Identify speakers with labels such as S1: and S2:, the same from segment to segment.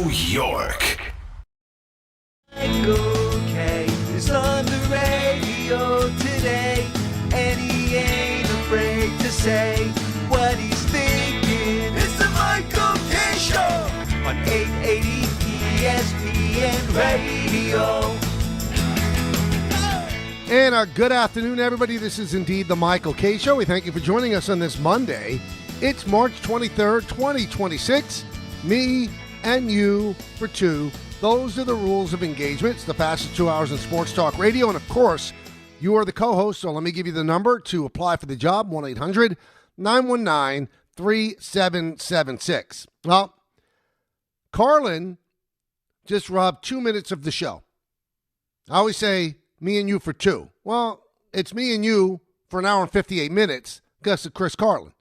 S1: York.
S2: Michael K. is on the radio today, and he ain't afraid to say what he's thinking. It's the Michael K. Show on 880 ESPN Radio.
S3: And good afternoon, everybody. This is indeed the Michael K. Show. We thank you for joining us on this Monday. It's March 23rd, 2026. Me and you for two. Those are the rules of engagement. It's the fastest 2 hours in sports talk radio. And, of course, you are the co-host, so let me give you the number to apply for the job, 1-800-919-3776. Well, Carlin just robbed 2 minutes of the show. I always say me and you for two. Well, it's me and you for an hour and 58 minutes because of Chris Carlin.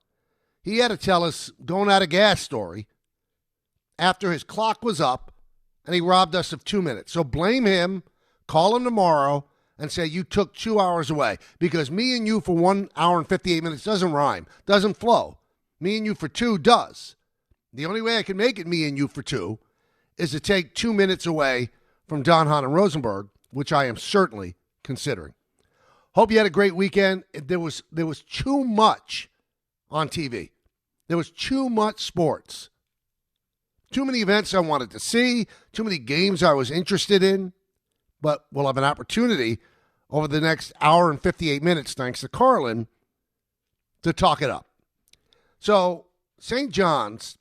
S3: He had to tell us going out of gas story after his clock was up, and he robbed us of 2 minutes. So blame him, call him tomorrow, and say you took 2 hours away. Because me and you for 1 hour and 58 minutes doesn't rhyme, doesn't flow. Me and you for two does. The only way I can make it me and you for two is to take 2 minutes away from Don, Hahn, and Rosenberg, which I am certainly considering. Hope you had a great weekend. There was too much on TV. There was too much sports. Too many events I wanted to see, too many games I was interested in, but we'll have an opportunity over the next hour and 58 minutes, thanks to Carlin, to talk it up. So, St. John's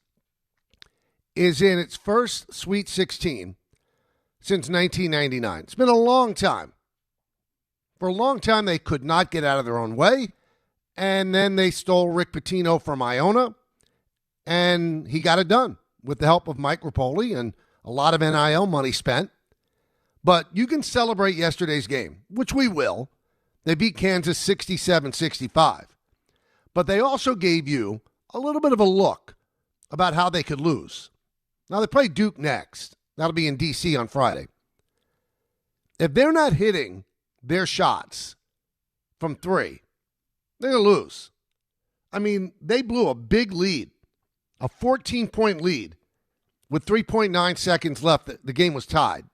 S3: is in its first Sweet 16 since 1999. It's been a long time. For a long time, they could not get out of their own way, and then they stole Rick Pitino from Iona, and he got it done with the help of Mike Rapoli and a lot of NIL money spent. But you can celebrate yesterday's game, which we will. They beat Kansas 67-65. But they also gave you a little bit of a look about how they could lose. Now, they play Duke next. That'll be in D.C. on Friday. If they're not hitting their shots from three, they're going to lose. I mean, they blew a big lead. A 14-point lead with 3.9 seconds left. The game was tied.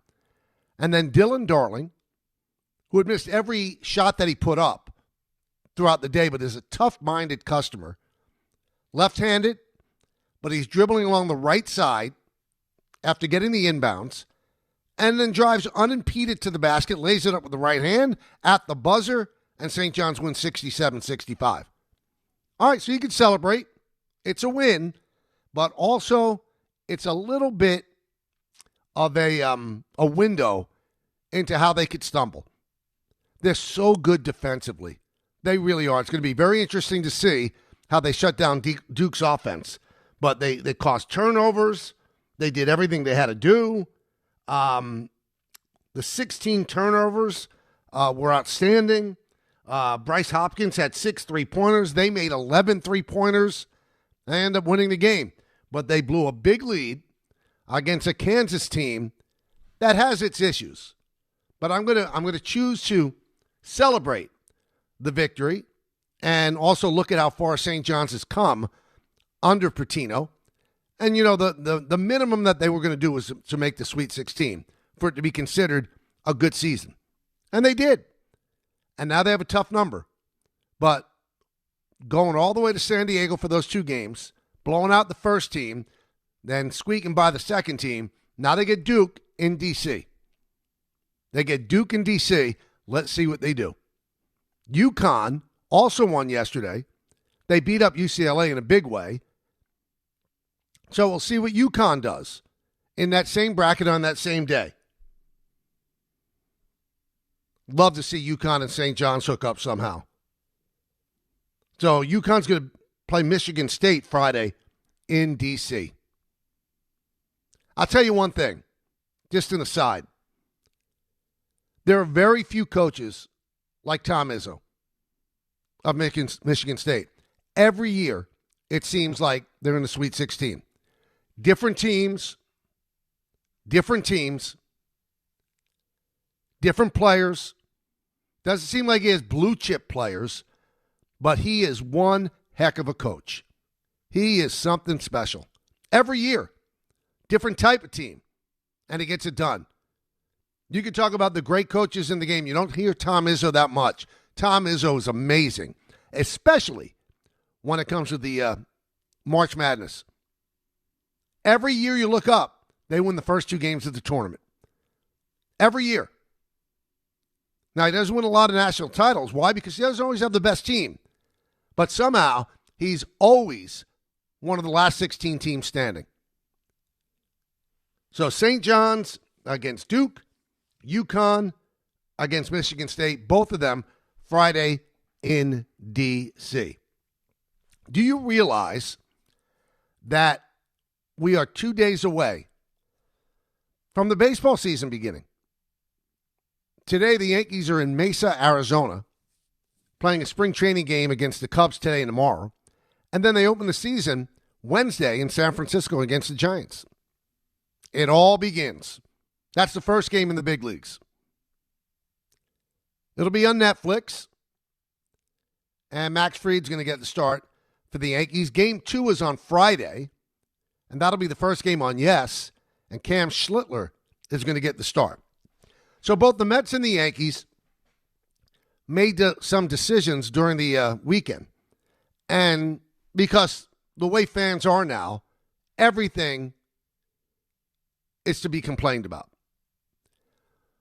S3: And then Dylan Darling, who had missed every shot that he put up throughout the day, but is a tough-minded customer, left-handed, but he's dribbling along the right side after getting the inbounds, and then drives unimpeded to the basket, lays it up with the right hand at the buzzer, and St. John's wins 67-65. All right, so you can celebrate. It's a win. But also, it's a little bit of a window into how they could stumble. They're so good defensively. They really are. It's going to be very interesting to see how they shut down Duke's offense. But they caused turnovers. They did everything they had to do. The 16 turnovers were outstanding. Bryce Hopkins had 6 3-pointers. They made 11 3-pointers. They end up winning the game. But they blew a big lead against a Kansas team that has its issues. But I'm gonna choose to celebrate the victory and also look at how far St. John's has come under Pitino. And, you know, the minimum that they were going to do was to make the Sweet 16 for it to be considered a good season. And they did. And now they have a tough number. But going all the way to San Diego for those 2 games, blowing out the first team, then squeaking by the second team. Now they get Duke in D.C. They get Duke in D.C. Let's see what they do. UConn also won yesterday. They beat up UCLA in a big way. So we'll see what UConn does in that same bracket on that same day. Love to see UConn and St. John's hook up somehow. So UConn's going to play Michigan State Friday in D.C. I'll tell you one thing, just an aside. There are very few coaches like Tom Izzo of Michigan State. Every year, it seems like they're in the Sweet 16. Different teams, different players. Doesn't seem like he has blue chip players, but he is one heck of a coach. He is something special. Every year. different type of team, and he gets it done. You can talk about the great coaches in the game. You don't hear Tom Izzo that much. Tom Izzo is amazing, especially when it comes to the March Madness. Every year you look up, they win the first 2 games of the tournament. Every year. Now, he doesn't win a lot of national titles. Why? Because he doesn't always have the best team. But somehow, he's always one of the last 16 teams standing. So St. John's against Duke, UConn against Michigan State, both of them Friday in D.C. Do you realize that we are 2 days away from the baseball season beginning? Today, the Yankees are in Mesa, Arizona, playing a spring training game against the Cubs today and tomorrow. And then they open the season Wednesday in San Francisco against the Giants. It all begins. That's the first game in the big leagues. It'll be on Netflix. And Max Fried's going to get the start for the Yankees. Game 2 is on Friday. And that'll be the first game on Yes. And Cam Schlittler is going to get the start. So both the Mets and the Yankees made some decisions during the weekend. And because the way fans are now, everything is to be complained about.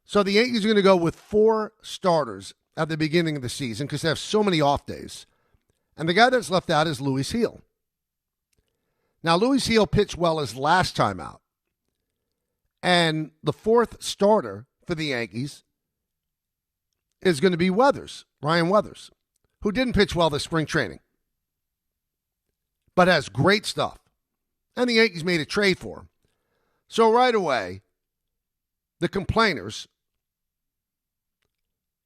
S3: So the Yankees are going to go with 4 starters at the beginning of the season because they have so many off days. And the guy that's left out is Luis Gil. Now, Luis Gil pitched well his last time out. And the 4th starter for the Yankees is going to be Ryan Weathers, who didn't pitch well this spring training, but has great stuff. And the Yankees made a trade for him. So right away, the complainers,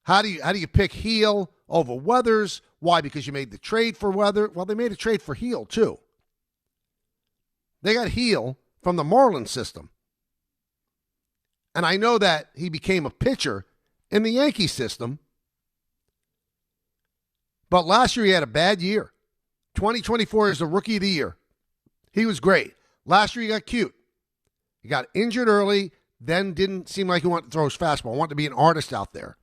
S3: how do you pick Gil over Weathers? Why? Because you made the trade for Weathers? Well, they made a trade for Gil, too. They got Gil from the Marlins system. And I know that he became a pitcher in the Yankee system. But last year he had a bad year. 2024 is the rookie of the year. He was great. Last year he got cute. He got injured early, then didn't seem like he wanted to throw his fastball. Wanted to be an artist out there.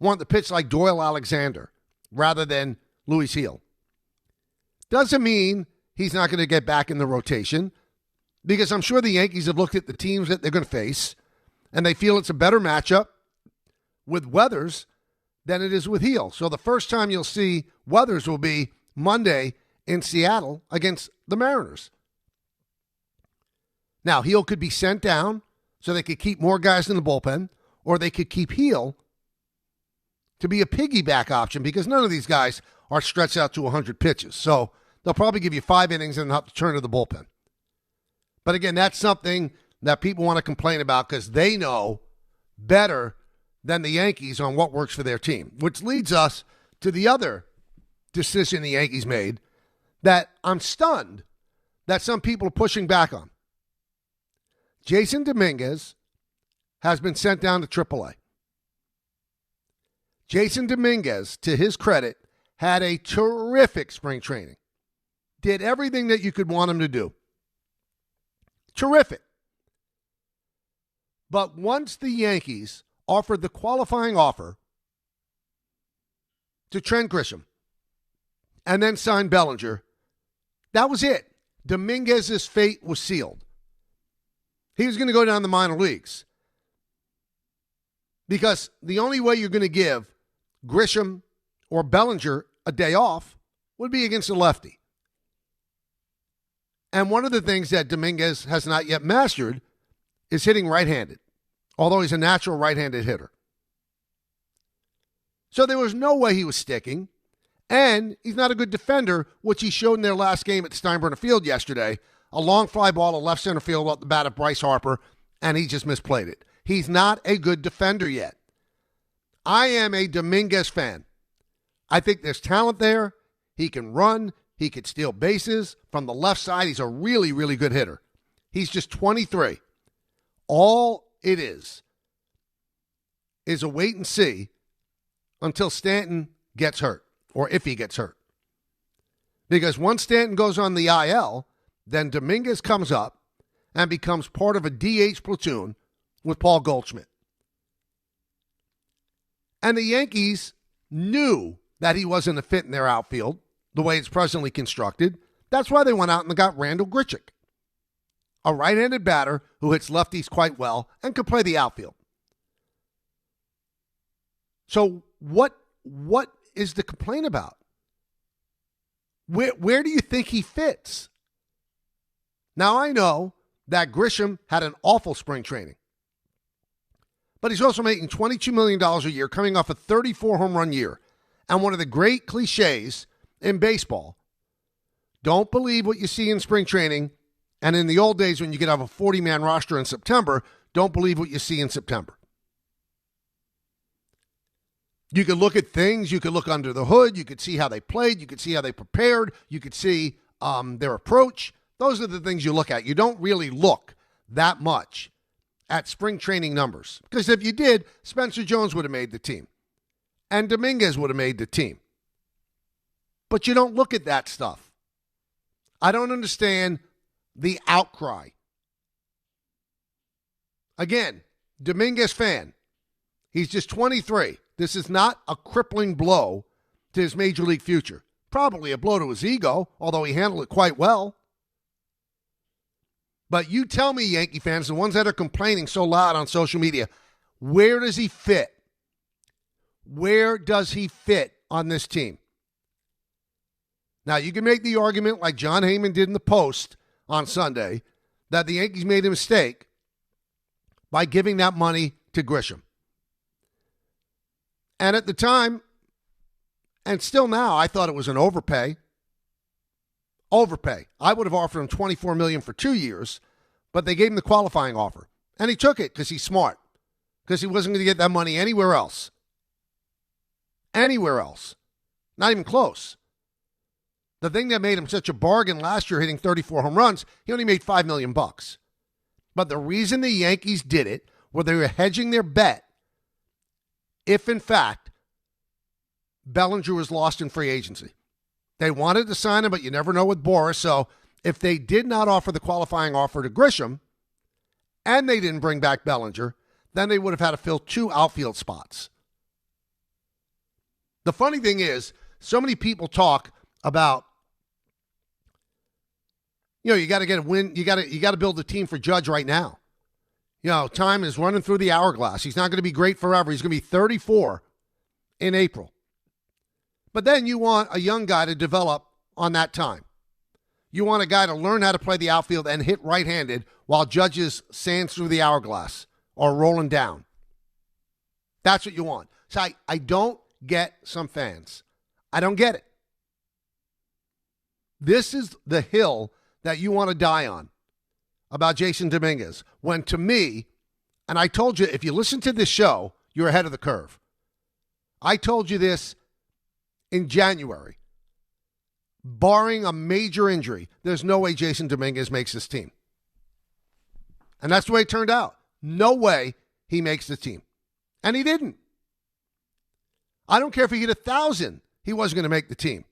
S3: Wanted to pitch like Doyle Alexander rather than Luis Gil. Doesn't mean he's not going to get back in the rotation, because I'm sure the Yankees have looked at the teams that they're going to face, and they feel it's a better matchup with Weathers than it is with Gil. So the first time you'll see Weathers will be Monday in Seattle against the Mariners. Now, Gil could be sent down so they could keep more guys in the bullpen, or they could keep Gil to be a piggyback option, because none of these guys are stretched out to 100 pitches. So they'll probably give you 5 innings and have to turn to the bullpen. But again, that's something that people want to complain about because they know better than the Yankees on what works for their team, which leads us to the other decision the Yankees made that I'm stunned that some people are pushing back on. Jason Dominguez has been sent down to AAA. Jason Dominguez, to his credit, had a terrific spring training. Did everything that you could want him to do. Terrific. But once the Yankees offered the qualifying offer to Trent Grisham and then signed Bellinger, that was it. Dominguez's fate was sealed. He was going to go down the minor leagues. Because the only way you're going to give Grisham or Bellinger a day off would be against a lefty. And one of the things that Dominguez has not yet mastered is hitting right-handed, although he's a natural right-handed hitter. So there was no way he was sticking, and he's not a good defender, which he showed in their last game at Steinbrenner Field yesterday. A long fly ball to left center field at the bat of Bryce Harper, and he just misplayed it. He's not a good defender yet. I am a Dominguez fan. I think there's talent there. He can run. He could steal bases. From the left side, he's a really, really good hitter. He's just 23. All it is a wait and see until Stanton gets hurt, or if he gets hurt. Because once Stanton goes on the IL, then Dominguez comes up, and becomes part of a DH platoon with Paul Goldschmidt. And the Yankees knew that he wasn't a fit in their outfield, the way it's presently constructed. That's why they went out and got Randall Grichuk, a right-handed batter who hits lefties quite well and can play the outfield. So what is the complaint about? Where do you think he fits? Now, I know that Grisham had an awful spring training, but he's also making $22 million a year, coming off a 34 home run year. And one of the great cliches in baseball, don't believe what you see in spring training. And in the old days when you could have a 40-man roster in September, don't believe what you see in September. You could look at things. You could look under the hood. You could see how they played. You could see how they prepared. You could see their approach. Those are the things you look at. You don't really look that much at spring training numbers. Because if you did, Spencer Jones would have made the team. And Dominguez would have made the team. But you don't look at that stuff. I don't understand the outcry. Again, Dominguez fan. He's just 23. This is not a crippling blow to his major league future. Probably a blow to his ego, although he handled it quite well. But you tell me, Yankee fans, the ones that are complaining so loud on social media, where does he fit? Where does he fit on this team? Now, you can make the argument like John Heyman did in the Post on Sunday that the Yankees made a mistake by giving that money to Grisham. And at the time, and still now, I thought it was an overpay. Overpay. I would have offered him $24 million for 2 years, but they gave him the qualifying offer. And he took it because he's smart, because he wasn't going to get that money anywhere else. Anywhere else. Not even close. The thing that made him such a bargain last year, hitting 34 home runs, he only made $5 million. But the reason the Yankees did it, where they were hedging their bet, if in fact Bellinger was lost in free agency. They wanted to sign him, but you never know with Boris. So if they did not offer the qualifying offer to Grisham and they didn't bring back Bellinger, then they would have had to fill 2 outfield spots. The funny thing is, so many people talk about, you got to get a win. You got to build a team for Judge right now. Time is running through the hourglass. He's not going to be great forever. He's going to be 34 in April. But then you want a young guy to develop on that time. You want a guy to learn how to play the outfield and hit right-handed while Judge sands through the hourglass or rolling down. That's what you want. So I don't get some fans. I don't get it. This is the hill that you want to die on about Jason Dominguez, when to me, and I told you, if you listen to this show, you're ahead of the curve. I told you this in January. Barring a major injury, there's no way Jason Dominguez makes this team. And that's the way it turned out. No way he makes the team. And he didn't. I don't care if he hit 1,000, he wasn't going to make the team.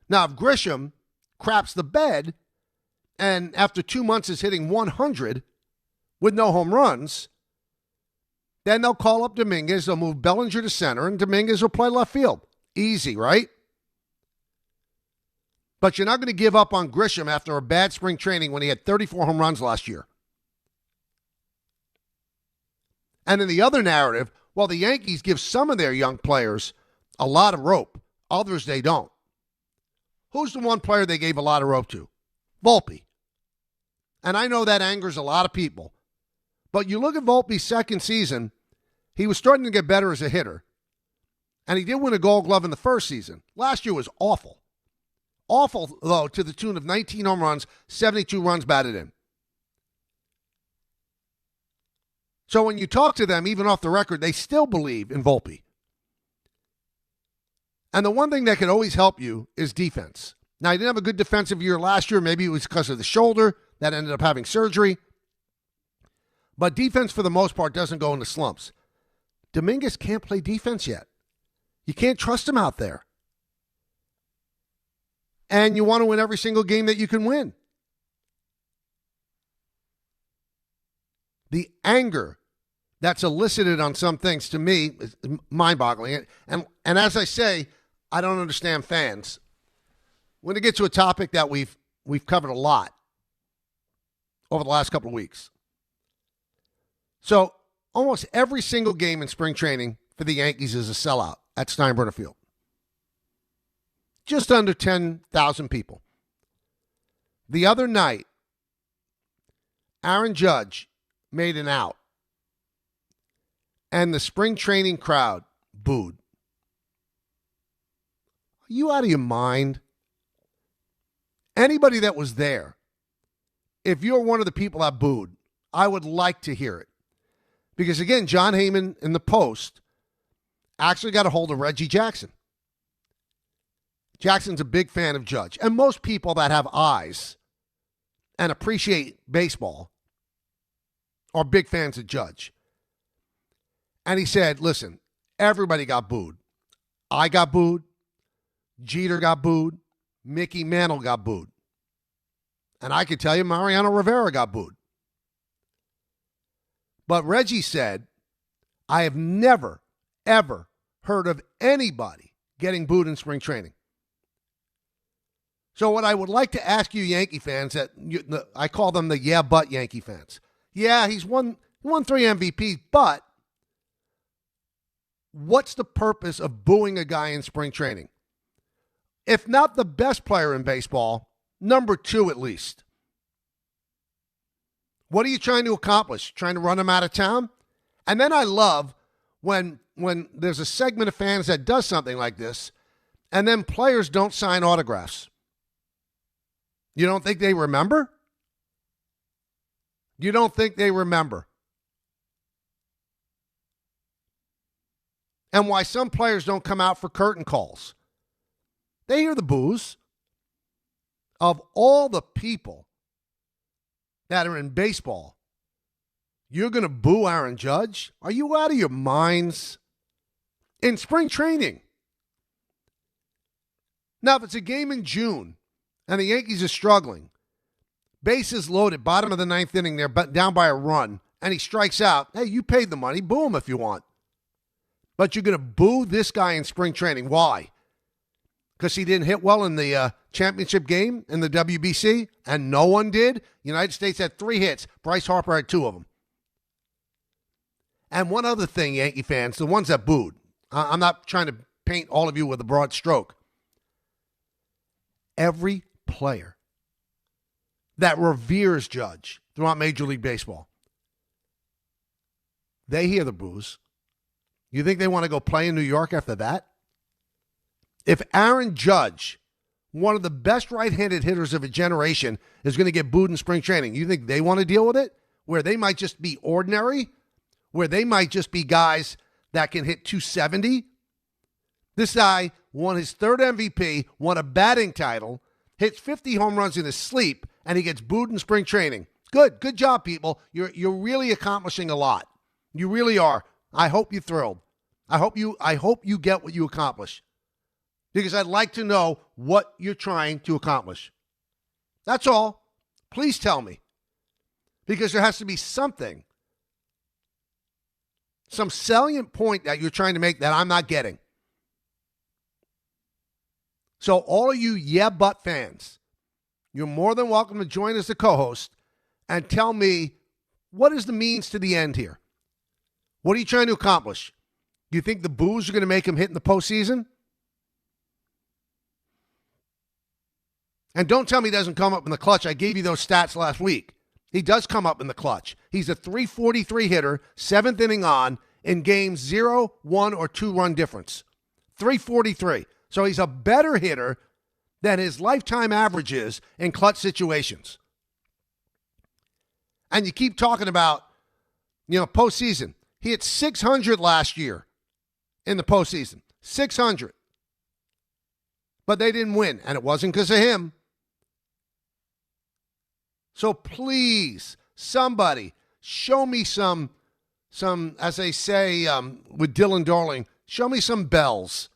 S3: Now, if Grisham craps the bed, and after 2 months is hitting 100 with no home runs, then they'll call up Dominguez, they'll move Bellinger to center, and Dominguez will play left field. Easy, right? But you're not going to give up on Grisham after a bad spring training when he had 34 home runs last year. And in the other narrative, well, the Yankees give some of their young players a lot of rope. Others they don't. Who's the one player they gave a lot of rope to? Volpe. And I know that angers a lot of people. But you look at Volpe's second season, he was starting to get better as a hitter. And he did win a Gold Glove in the first season. Last year was awful. Awful, though, to the tune of 19 home runs, 72 runs batted in. So when you talk to them, even off the record, they still believe in Volpe. And the one thing that can always help you is defense. Now, he didn't have a good defensive year last year. Maybe it was because of the shoulder that ended up having surgery. But defense, for the most part, doesn't go into slumps. Dominguez can't play defense yet. You can't trust him out there. And you want to win every single game that you can win. the anger that's elicited on some things, to me, is mind-boggling. And as I say, I don't understand fans. We're going to get to a topic that we've covered a lot over the last couple of weeks. So almost every single game in spring training for the Yankees is a sellout at Steinbrenner Field. Just under 10,000 people. The other night, Aaron Judge made an out, and the spring training crowd booed. Are you out of your mind? Anybody that was there, if you're one of the people that booed, I would like to hear it. Because, again, John Heyman in the Post actually got a hold of Reggie Jackson. Jackson's a big fan of Judge. And most people that have eyes and appreciate baseball are big fans of Judge. And he said, listen, everybody got booed. I got booed. Jeter got booed. Mickey Mantle got booed. And I could tell you Mariano Rivera got booed. But Reggie said, I have never, ever heard of anybody getting booed in spring training. So what I would like to ask you Yankee fans, I call them the yeah, but Yankee fans. Yeah, he's won 3 MVPs, but what's the purpose of booing a guy in spring training? If not the best player in baseball, number 2 at least. What are you trying to accomplish? Trying to run him out of town? And then I love when there's a segment of fans that does something like this, and then players don't sign autographs. You don't think they remember? You don't think they remember? And why some players don't come out for curtain calls. They hear the boos. Of all the people that are in baseball, you're going to boo Aaron Judge? Are you out of your minds? In spring training. Now, if it's a game in June and the Yankees are struggling, bases loaded, bottom of the 9th inning, they're down by a run, and he strikes out, hey, you paid the money, boo him if you want. But you're going to boo this guy in spring training. Why? Because he didn't hit well in the championship game in the WBC, and no one did. United States had 3 hits. Bryce Harper had 2 of them. And one other thing, Yankee fans, the ones that booed. I'm not trying to paint all of you with a broad stroke. Every player that reveres Judge throughout Major League Baseball, they hear the boos. You think they want to go play in New York after that? If Aaron Judge, one of the best right-handed hitters of a generation, is going to get booed in spring training, you think they want to deal with it? Where they might just be ordinary? Where they might just be guys that can hit 270? This guy won his 3rd MVP, won a batting title, hits 50 home runs in his sleep, and he gets booed in spring training. Good job, people. You're really accomplishing a lot. You really are. I hope you're thrilled. I hope you get what you accomplish. Because I'd like to know what you're trying to accomplish. That's all. Please tell me. Because there has to be something, some salient point that you're trying to make that I'm not getting. So all of you yeah but fans, you're more than welcome to join as a co-host and tell me what is the means to the end here. What are you trying to accomplish? Do you think the boos are going to make him hit in the postseason? And don't tell me he doesn't come up in the clutch. I gave you those stats last week. He does come up in the clutch. He's a .343 hitter, 7th inning on, in games 0, 1, or 2-run difference. .343. So he's a better hitter than his lifetime average is in clutch situations. And you keep talking about, postseason. He hit .600 last year in the postseason. .600. But they didn't win, and it wasn't because of him. So please, somebody, show me some, as they say with Dylan Darling, show me some bells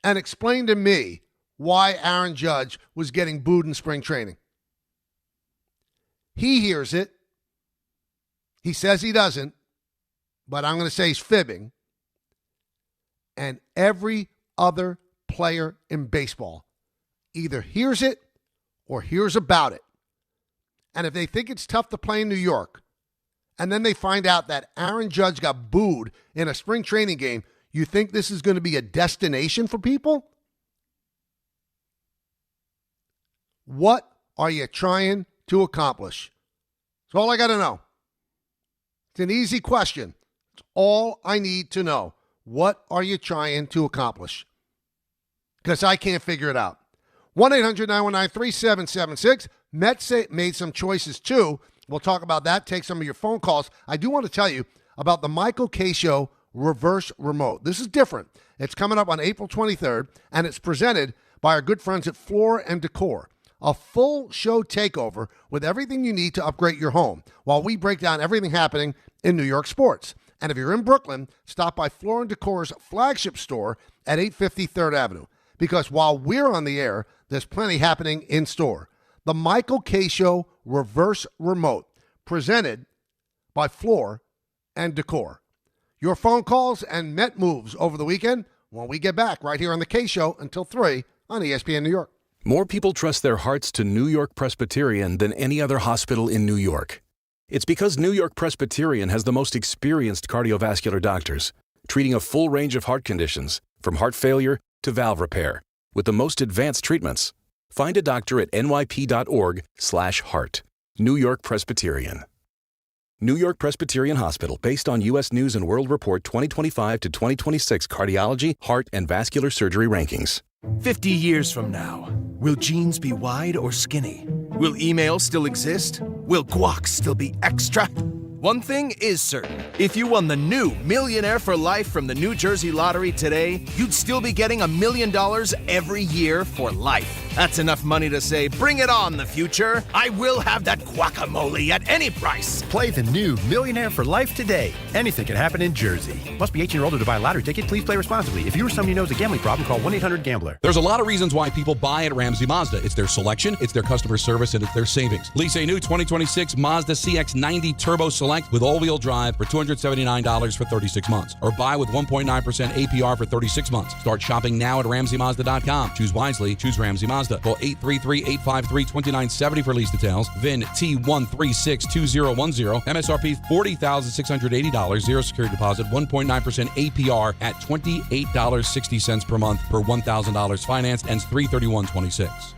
S3: and explain to me why Aaron Judge was getting booed in spring training. He hears it. He says he doesn't, but I'm going to say he's fibbing. And every other player in baseball either hears it or hears about it. And if they think it's tough to play in New York, and then they find out that Aaron Judge got booed in a spring training game, you think this is going to be a destination for people? What are you trying to accomplish? That's all I got to know. It's an easy question. It's all I need to know. What are you trying to accomplish? Because I can't figure it out. 1-800-919-3776. Mets made some choices too. We'll talk about that. Take some of your phone calls. I do want to tell you about the Michael K. Show Reverse Remote. This is different. It's coming up on April 23rd, and it's presented by our good friends at Floor & Decor. A full show takeover with everything you need to upgrade your home while we break down everything happening in New York sports. And if you're in Brooklyn, stop by Floor & Decor's flagship store at 850 3rd Avenue. Because while we're on the air, there's plenty happening in store. The Michael K. Show Reverse Remote, presented by Floor & Decor. Your phone calls and Met moves over the weekend when we get back right here on the K Show until 3 on ESPN New York.
S1: More people trust their hearts to New York Presbyterian than any other hospital in New York. It's because New York Presbyterian has the most experienced cardiovascular doctors, treating a full range of heart conditions, from heart failure to valve repair, with the most advanced treatments. Find a doctor at nyp.org/heart. New York Presbyterian. New York Presbyterian Hospital, based on U.S. News & World Report 2025 to 2026 cardiology, heart, and vascular surgery rankings.
S4: 50 years from now, will jeans be wide or skinny? Will email still exist? Will guac still be extra? One thing is certain. If you won the new Millionaire for Life from the New Jersey Lottery today, you'd still be getting $1 million every year for life. That's enough money to say, bring it on, the future. I will have that guacamole at any price.
S5: Play the new Millionaire for Life today. Anything can happen in Jersey. Must be 18 or older to buy a lottery ticket. Please play responsibly. If you or somebody knows a gambling problem, call 1-800-GAMBLER.
S6: There's a lot of reasons why people buy at Ramsey Mazda. It's their selection, it's their customer service, and it's their savings. Lease a new 2026 Mazda CX-90 Turbo Select with all-wheel drive for $279 for 36 months. Or buy with 1.9% APR for 36 months. Start shopping now at RamseyMazda.com. Choose wisely. Choose Ramsey Mazda. Call 833-853-2970 for lease details. VIN T1362010. MSRP $40,680. Zero security deposit. 1.9% APR at $28.60 per month per $1,000 financed. Ends 3/31/26.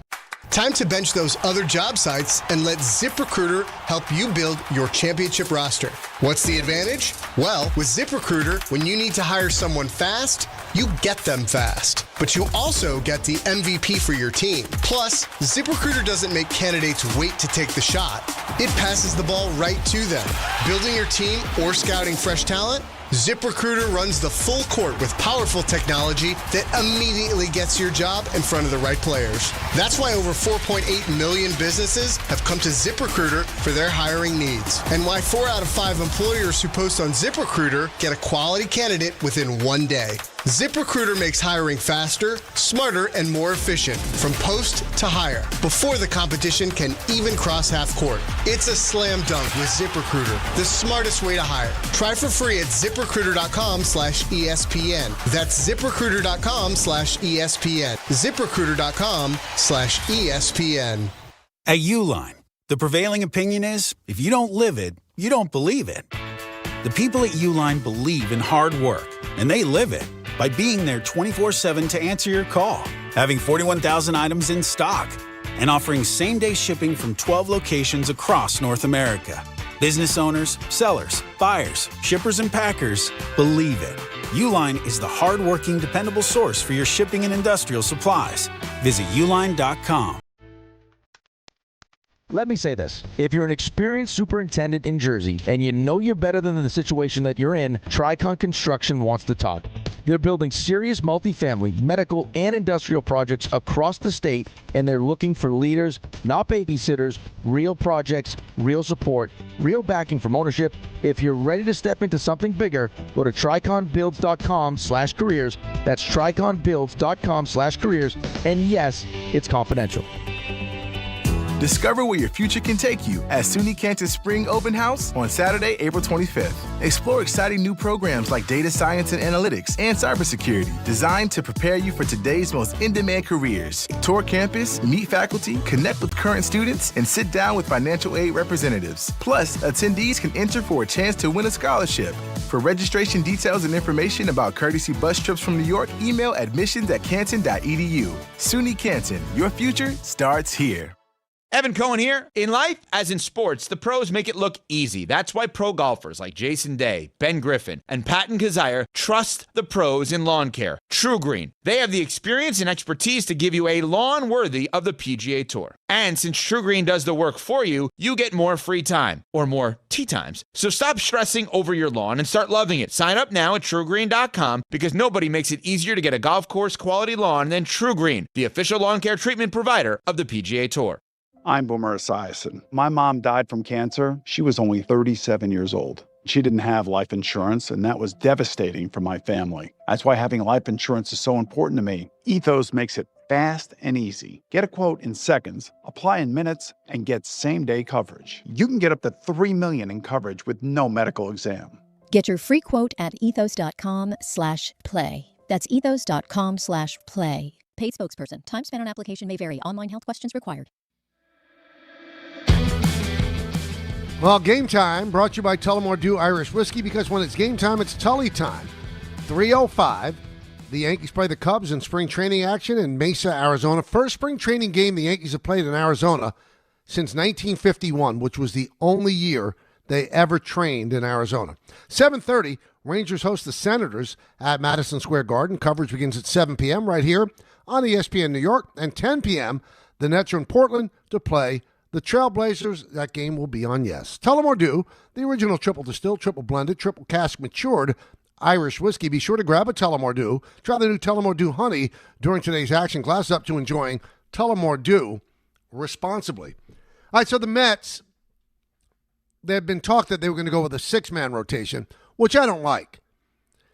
S7: Time to bench those other job sites and let ZipRecruiter help you build your championship roster. What's the advantage? Well, with ZipRecruiter, when you need to hire someone fast, you get them fast. But you also get the MVP for your team. Plus, ZipRecruiter doesn't make candidates wait to take the shot. It passes the ball right to them. Building your team or scouting fresh talent? ZipRecruiter runs the full court with powerful technology that immediately gets your job in front of the right players. That's why over 4.8 million businesses have come to ZipRecruiter for their hiring needs. And why 4 out of 5 employers who post on ZipRecruiter get a quality candidate within 1 day. ZipRecruiter makes hiring faster, smarter, and more efficient from post to hire before the competition can even cross half court. It's a slam dunk with ZipRecruiter, the smartest way to hire. Try for free at ZipRecruiter.com/ESPN. That's ZipRecruiter.com/ESPN. ZipRecruiter.com/ESPN.
S8: At Uline, the prevailing opinion is, if you don't live it, you don't believe it. The people at Uline believe in hard work, and they live it by being there 24/7 to answer your call, having 41,000 items in stock, and offering same-day shipping from 12 locations across North America. Business owners, sellers, buyers, shippers, and packers believe it. Uline is the hard-working, dependable source for your shipping and industrial supplies. Visit uline.com.
S9: Let me say this. If you're an experienced superintendent in Jersey and you know you're better than the situation that you're in, Tricon Construction wants to talk. They're building serious multifamily, medical, and industrial projects across the state, and they're looking for leaders, not babysitters, real projects, real support, real backing from ownership. If you're ready to step into something bigger, go to triconbuilds.com/careers. That's triconbuilds.com/careers. And yes, it's confidential.
S10: Discover where your future can take you at SUNY Canton's Spring Open House on Saturday, April 25th. Explore exciting new programs like data science and analytics and cybersecurity, designed to prepare you for today's most in-demand careers. Tour campus, meet faculty, connect with current students, and sit down with financial aid representatives. Plus, attendees can enter for a chance to win a scholarship. For registration details and information about courtesy bus trips from New York, email admissions@canton.edu. SUNY Canton, your future starts here.
S11: Evan Cohen here. In life, as in sports, the pros make it look easy. That's why pro golfers like Jason Day, Ben Griffin, and Patton Kazire trust the pros in lawn care. True Green. They have the experience and expertise to give you a lawn worthy of the PGA Tour. And since True Green does the work for you, you get more free time, or more tee times. So stop stressing over your lawn and start loving it. Sign up now at TrueGreen.com, because nobody makes it easier to get a golf course quality lawn than True Green, the official lawn care treatment provider of the PGA Tour.
S12: I'm Boomer Esiason. My mom died from cancer. She was only 37 years old. She didn't have life insurance, and that was devastating for my family. That's why having life insurance is so important to me. Ethos makes it fast and easy. Get a quote in seconds, apply in minutes, and get same-day coverage. You can get up to $3 million in coverage with no medical exam.
S13: Get your free quote at ethos.com/play. That's ethos.com/play. Paid spokesperson. Time spent on application may vary. Online health questions required.
S3: Well, game time brought to you by Tullamore Dew Irish Whiskey, because when it's game time, it's Tully time. 3:05. The Yankees play the Cubs in spring training action in Mesa, Arizona. First spring training game the Yankees have played in Arizona since 1951, which was the only year they ever trained in Arizona. 7:30, Rangers host the Senators at Madison Square Garden. Coverage begins at 7 p.m. right here on ESPN New York. And 10 p.m., the Nets are in Portland to play the Trailblazers. That game will be on Yes. Tullamore Dew, the original triple distilled, triple blended, triple cask matured Irish whiskey. Be sure to grab a Tullamore Dew. Try the new Tullamore Dew Honey during today's action. Glass up to enjoying Tullamore Dew responsibly. All right, so the Mets, there had been talk that they were going to go with a six-man rotation, which I don't like,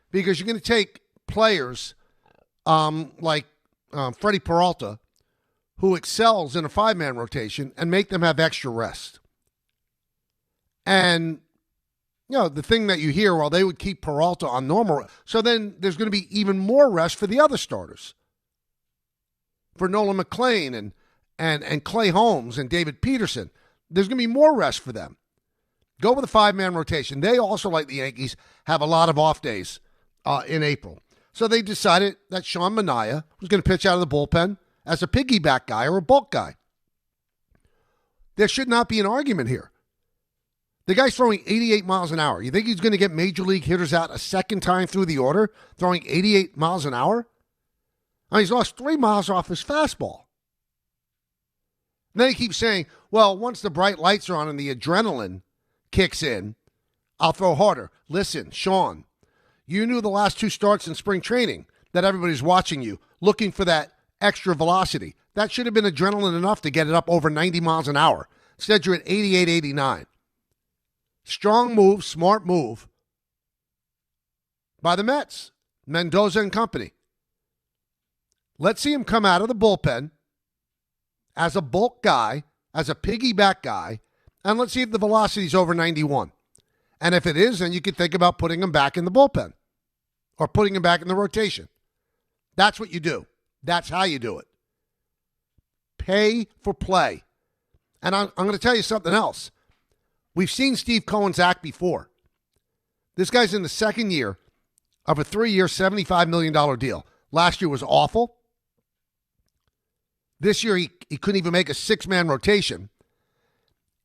S3: because you're going to take players like Freddie Peralta, who excels in a five-man rotation, and make them have extra rest. And, you know, the thing that you hear, well, they would keep Peralta on normal. So then there's going to be even more rest for the other starters. For Nolan McClain and Clay Holmes and David Peterson. There's going to be more rest for them. Go with a five-man rotation. They also, like the Yankees, have a lot of off days in April. So they decided that Sean Manea was going to pitch out of the bullpen as a piggyback guy or a bulk guy. There should not be an argument here. The guy's throwing 88 miles an hour. You think he's going to get major league hitters out a second time through the order, throwing 88 miles an hour? I mean, he's lost 3 miles off his fastball. And then he keeps saying, well, once the bright lights are on and the adrenaline kicks in, I'll throw harder. Listen, Sean, you knew the last 2 starts in spring training that everybody's watching you, looking for that extra velocity. That should have been adrenaline enough to get it up over 90 miles an hour. Instead, you're at 88, 89. Strong move, smart move by the Mets, Mendoza and company. Let's see him come out of the bullpen as a bulk guy, as a piggyback guy, and let's see if the velocity is over 91. And if it is, then you could think about putting him back in the bullpen or putting him back in the rotation. That's what you do. That's how you do it. Pay for play. And I'm going to tell you something else. We've seen Steve Cohen's act before. This guy's in the second year of a 3-year, $75 million deal. Last year was awful. This year, he couldn't even make a 6-man rotation.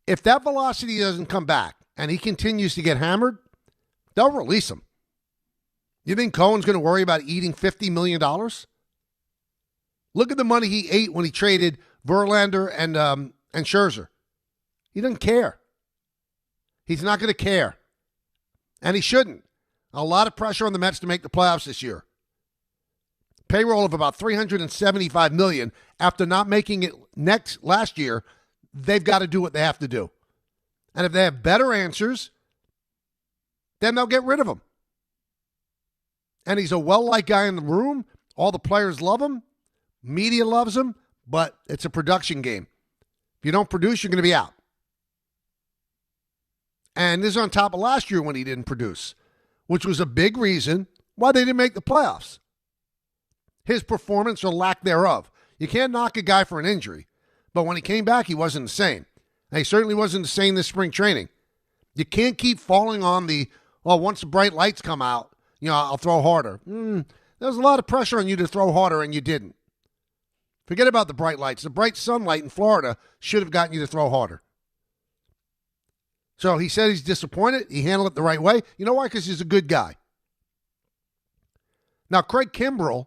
S3: If that velocity doesn't come back and he continues to get hammered, they'll release him. You think Cohen's going to worry about eating $50 million? Look at the money he ate when he traded Verlander and Scherzer. He doesn't care. He's not going to care. And he shouldn't. A lot of pressure on the Mets to make the playoffs this year. Payroll of about $375 million. After not making it last year, they've got to do what they have to do. And if they have better answers, then they'll get rid of him. And he's a well-liked guy in the room. All the players love him. Media loves him. But it's a production game. If you don't produce, you're going to be out. And this is on top of last year when he didn't produce, which was a big reason why they didn't make the playoffs. His performance or lack thereof. You can't knock a guy for an injury, but when he came back, he wasn't the same. And he certainly wasn't the same this spring training. You can't keep falling on the, well, once the bright lights come out, I'll throw harder. There's a lot of pressure on you to throw harder, and you didn't. Forget about the bright lights. The bright sunlight in Florida should have gotten you to throw harder. So he said he's disappointed. He handled it the right way. You know why? Because he's a good guy. Now, Craig Kimbrell,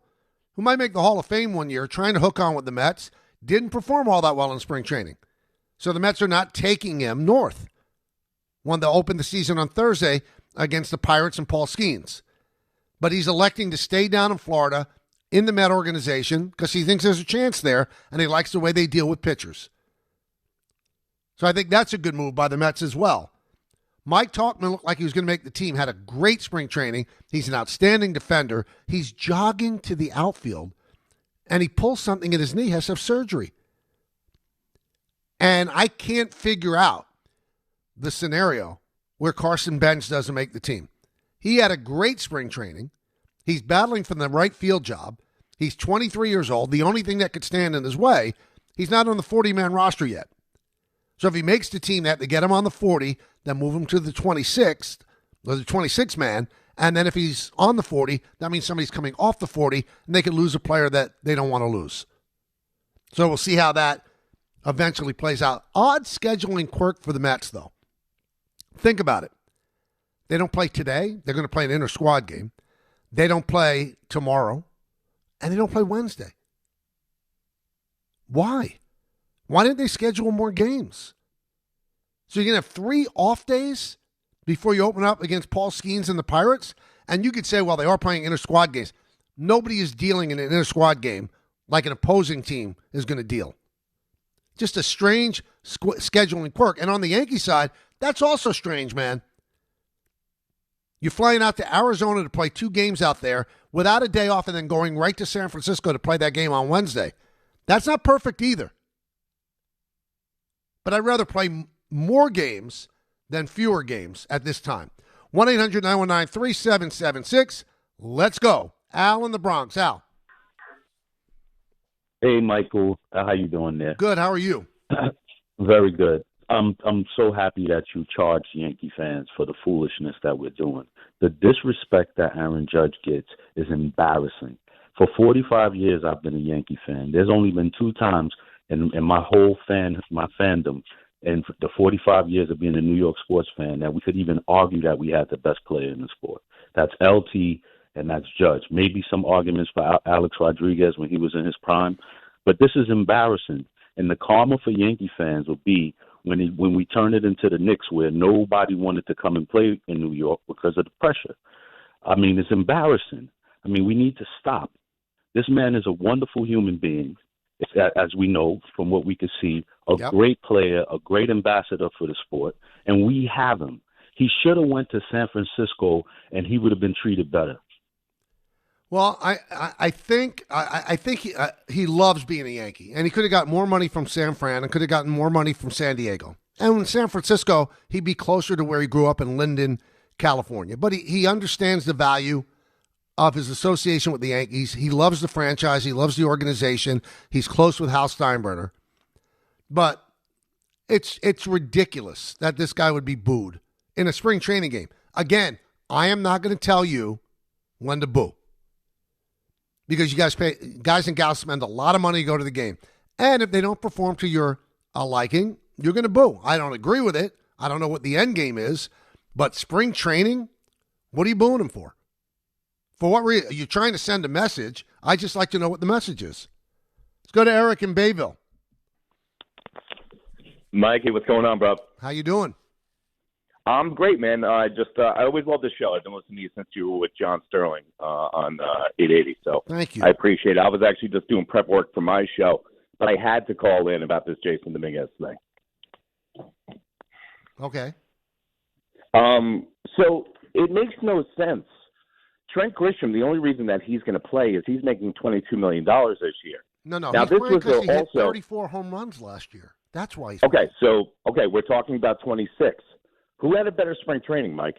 S3: who might make the Hall of Fame one year, trying to hook on with the Mets, didn't perform all that well in spring training. So the Mets are not taking him north. One to open the season on Thursday against the Pirates and Paul Skeens. But he's electing to stay down in Florida in the Met organization because he thinks there's a chance there, and he likes the way they deal with pitchers. So I think that's a good move by the Mets as well. Mike Tauchman looked like he was going to make the team, had a great spring training. He's an outstanding defender. He's jogging to the outfield, and he pulls something in his knee, has to have surgery. And I can't figure out the scenario where Carson Bench doesn't make the team. He had a great spring training. He's battling for the right field job. He's 23 years old. The only thing that could stand in his way, he's not on the 40-man roster yet. So if he makes the team, they have to get him on the 40, then move him to the 26th, or the 26-man, and then if he's on the 40, that means somebody's coming off the 40, and they could lose a player that they don't want to lose. So we'll see how that eventually plays out. Odd scheduling quirk for the Mets, though. Think about it. They don't play today. They're going to play an inter-squad game. They don't play tomorrow, and they don't play Wednesday. Why? Why didn't they schedule more games? So you're going to have 3 off days before you open up against Paul Skeens and the Pirates? And you could say, well, they are playing inter-squad games. Nobody is dealing in an inter-squad game like an opposing team is going to deal. Just a strange scheduling quirk. And on the Yankee side, that's also strange, man. You're flying out to Arizona to play 2 games out there without a day off and then going right to San Francisco to play that game on Wednesday. That's not perfect either. But I'd rather play more games than fewer games at this time. 1-800-919-3776. Let's go. Al in the Bronx. Al.
S14: Hey, Michael. How you doing there?
S3: Good. How are you?
S14: Very good. I'm so happy that you charge Yankee fans for the foolishness that we're doing. The disrespect that Aaron Judge gets is embarrassing. For 45 years, I've been a Yankee fan. There's only been 2 times in my whole fandom, and the 45 years of being a New York sports fan, that we could even argue that we had the best player in the sport. That's LT and that's Judge. Maybe some arguments for Alex Rodriguez when he was in his prime, but this is embarrassing. And the karma for Yankee fans will be when we turn it into the Knicks, where nobody wanted to come and play in New York because of the pressure. I mean, it's embarrassing. I mean, we need to stop. This man is a wonderful human being, as we know from what we can see, a great player, a great ambassador for the sport, and we have him. He should have went to San Francisco, and he would have been treated better.
S3: Well, I think he loves being a Yankee, and he could have gotten more money from San Fran and could have gotten more money from San Diego. And in San Francisco, he'd be closer to where he grew up in Linden, California. But he understands the value of his association with the Yankees. He loves the franchise. He loves the organization. He's close with Hal Steinbrenner. But it's ridiculous that this guy would be booed in a spring training game. Again, I am not going to tell you when to boo, because you guys and gals spend a lot of money to go to the game. And if they don't perform to your liking, you're going to boo. I don't agree with it. I don't know what the end game is. But spring training, what are you booing him for? For what reason? Are you trying to send a message? I just like to know what the message is. Let's go to Eric in Bayville.
S15: Mikey, what's going on, bro?
S3: How you doing?
S15: I'm great, man. I always love the show. I've been listening to you since you were with John Sterling on 880. So
S3: thank you.
S15: I appreciate it. I was actually just doing prep work for my show, but I had to call in about this Jason Dominguez thing.
S3: Okay.
S15: So it makes no sense. Trent Grisham, the only reason that he's going to play is he's making $22 million this year.
S3: No.
S15: Now,
S3: He's
S15: this
S3: playing
S15: was
S3: because he hit
S15: also
S3: 34 home runs last year. That's why he's
S15: Okay, we're talking about 26. Who had a better spring training, Mike?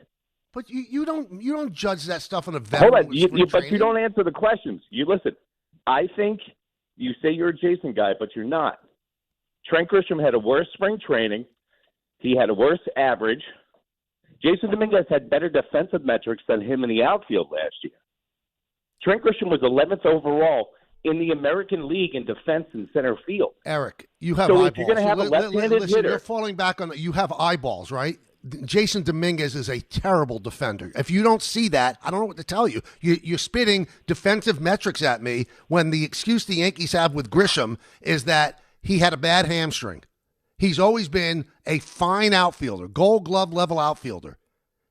S3: But you don't judge that stuff on a veteran.
S15: Hold on,
S3: with spring
S15: but you
S3: training.
S15: don't answer the questions. You listen. I think you say you're a Jason guy, but you're not. Trent Grisham had a worse spring training. He had a worse average. Jason Dominguez had better defensive metrics than him in the outfield last year. Trent Grisham was 11th overall in the American League in defense and center field.
S3: Eric, you have
S15: so
S3: eyeballs.
S15: if you're going to have a left-handed
S3: listen,
S15: hitter,
S3: you're falling back on. You have eyeballs, right? Jason Dominguez is a terrible defender. If you don't see that, I don't know what to tell you. You're spitting defensive metrics at me when the excuse the Yankees have with Grisham is that he had a bad hamstring. He's always been a fine outfielder, Gold Glove level outfielder.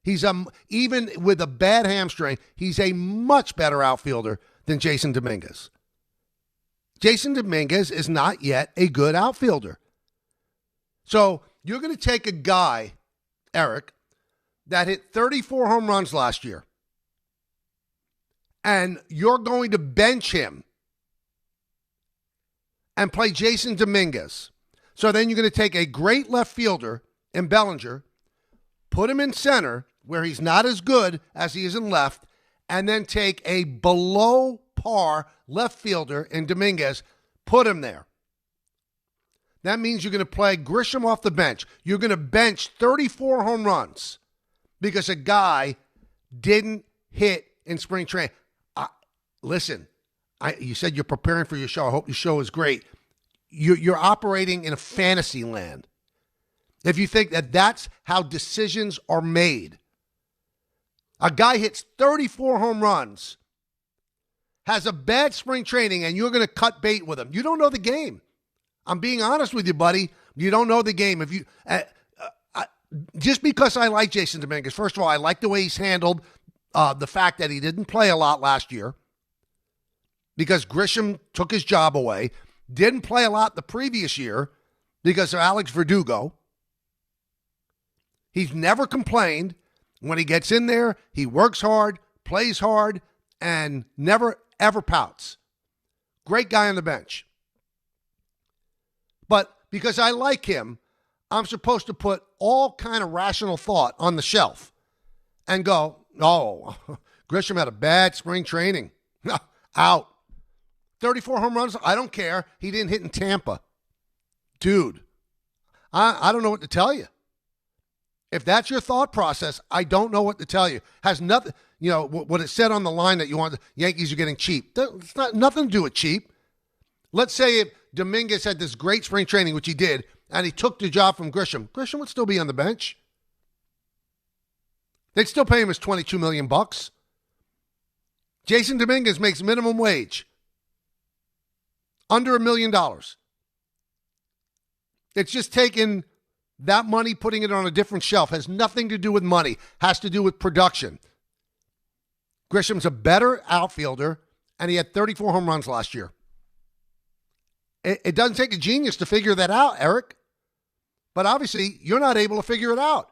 S3: He's even with a bad hamstring, he's a much better outfielder than Jason Dominguez. Jason Dominguez is not yet a good outfielder. So you're going to take a guy, Eric, that hit 34 home runs last year, and you're going to bench him and play Jason Dominguez. So then you're going to take a great left fielder in Bellinger, put him in center where he's not as good as he is in left, and then take a below par left fielder in Dominguez, put him there. That means you're going to play Grisham off the bench. You're going to bench 34 home runs because a guy didn't hit in spring training. Listen, you said you're preparing for your show. I hope your show is great. You're operating in a fantasy land if you think that that's how decisions are made. A guy hits 34 home runs, has a bad spring training, and you're going to cut bait with him. You don't know the game. I'm being honest with you, buddy. You don't know the game. If you just because I like Jason Dominguez, first of all, I like the way he's handled the fact that he didn't play a lot last year because Grisham took his job away. Didn't play a lot the previous year because of Alex Verdugo. He's never complained. When he gets in there, he works hard, plays hard, and never, ever pouts. Great guy on the bench. But because I like him, I'm supposed to put all kind of rational thought on the shelf and go, oh, Grisham had a bad spring training. Out. 34 home runs, I don't care. He didn't hit in Tampa. Dude, I don't know what to tell you. If that's your thought process, I don't know what to tell you. Has nothing, what it said on the line that you want, the Yankees are getting cheap. It's not nothing to do with cheap. Let's say if Dominguez had this great spring training, which he did, and he took the job from Grisham. Grisham would still be on the bench. They'd still pay him his $22 million. Jason Dominguez makes minimum wage. Under $1 million. It's just taking that money, putting it on a different shelf. Has nothing to do with money. Has to do with production. Grisham's a better outfielder, and he had 34 home runs last year. It doesn't take a genius to figure that out, Eric. But obviously, you're not able to figure it out.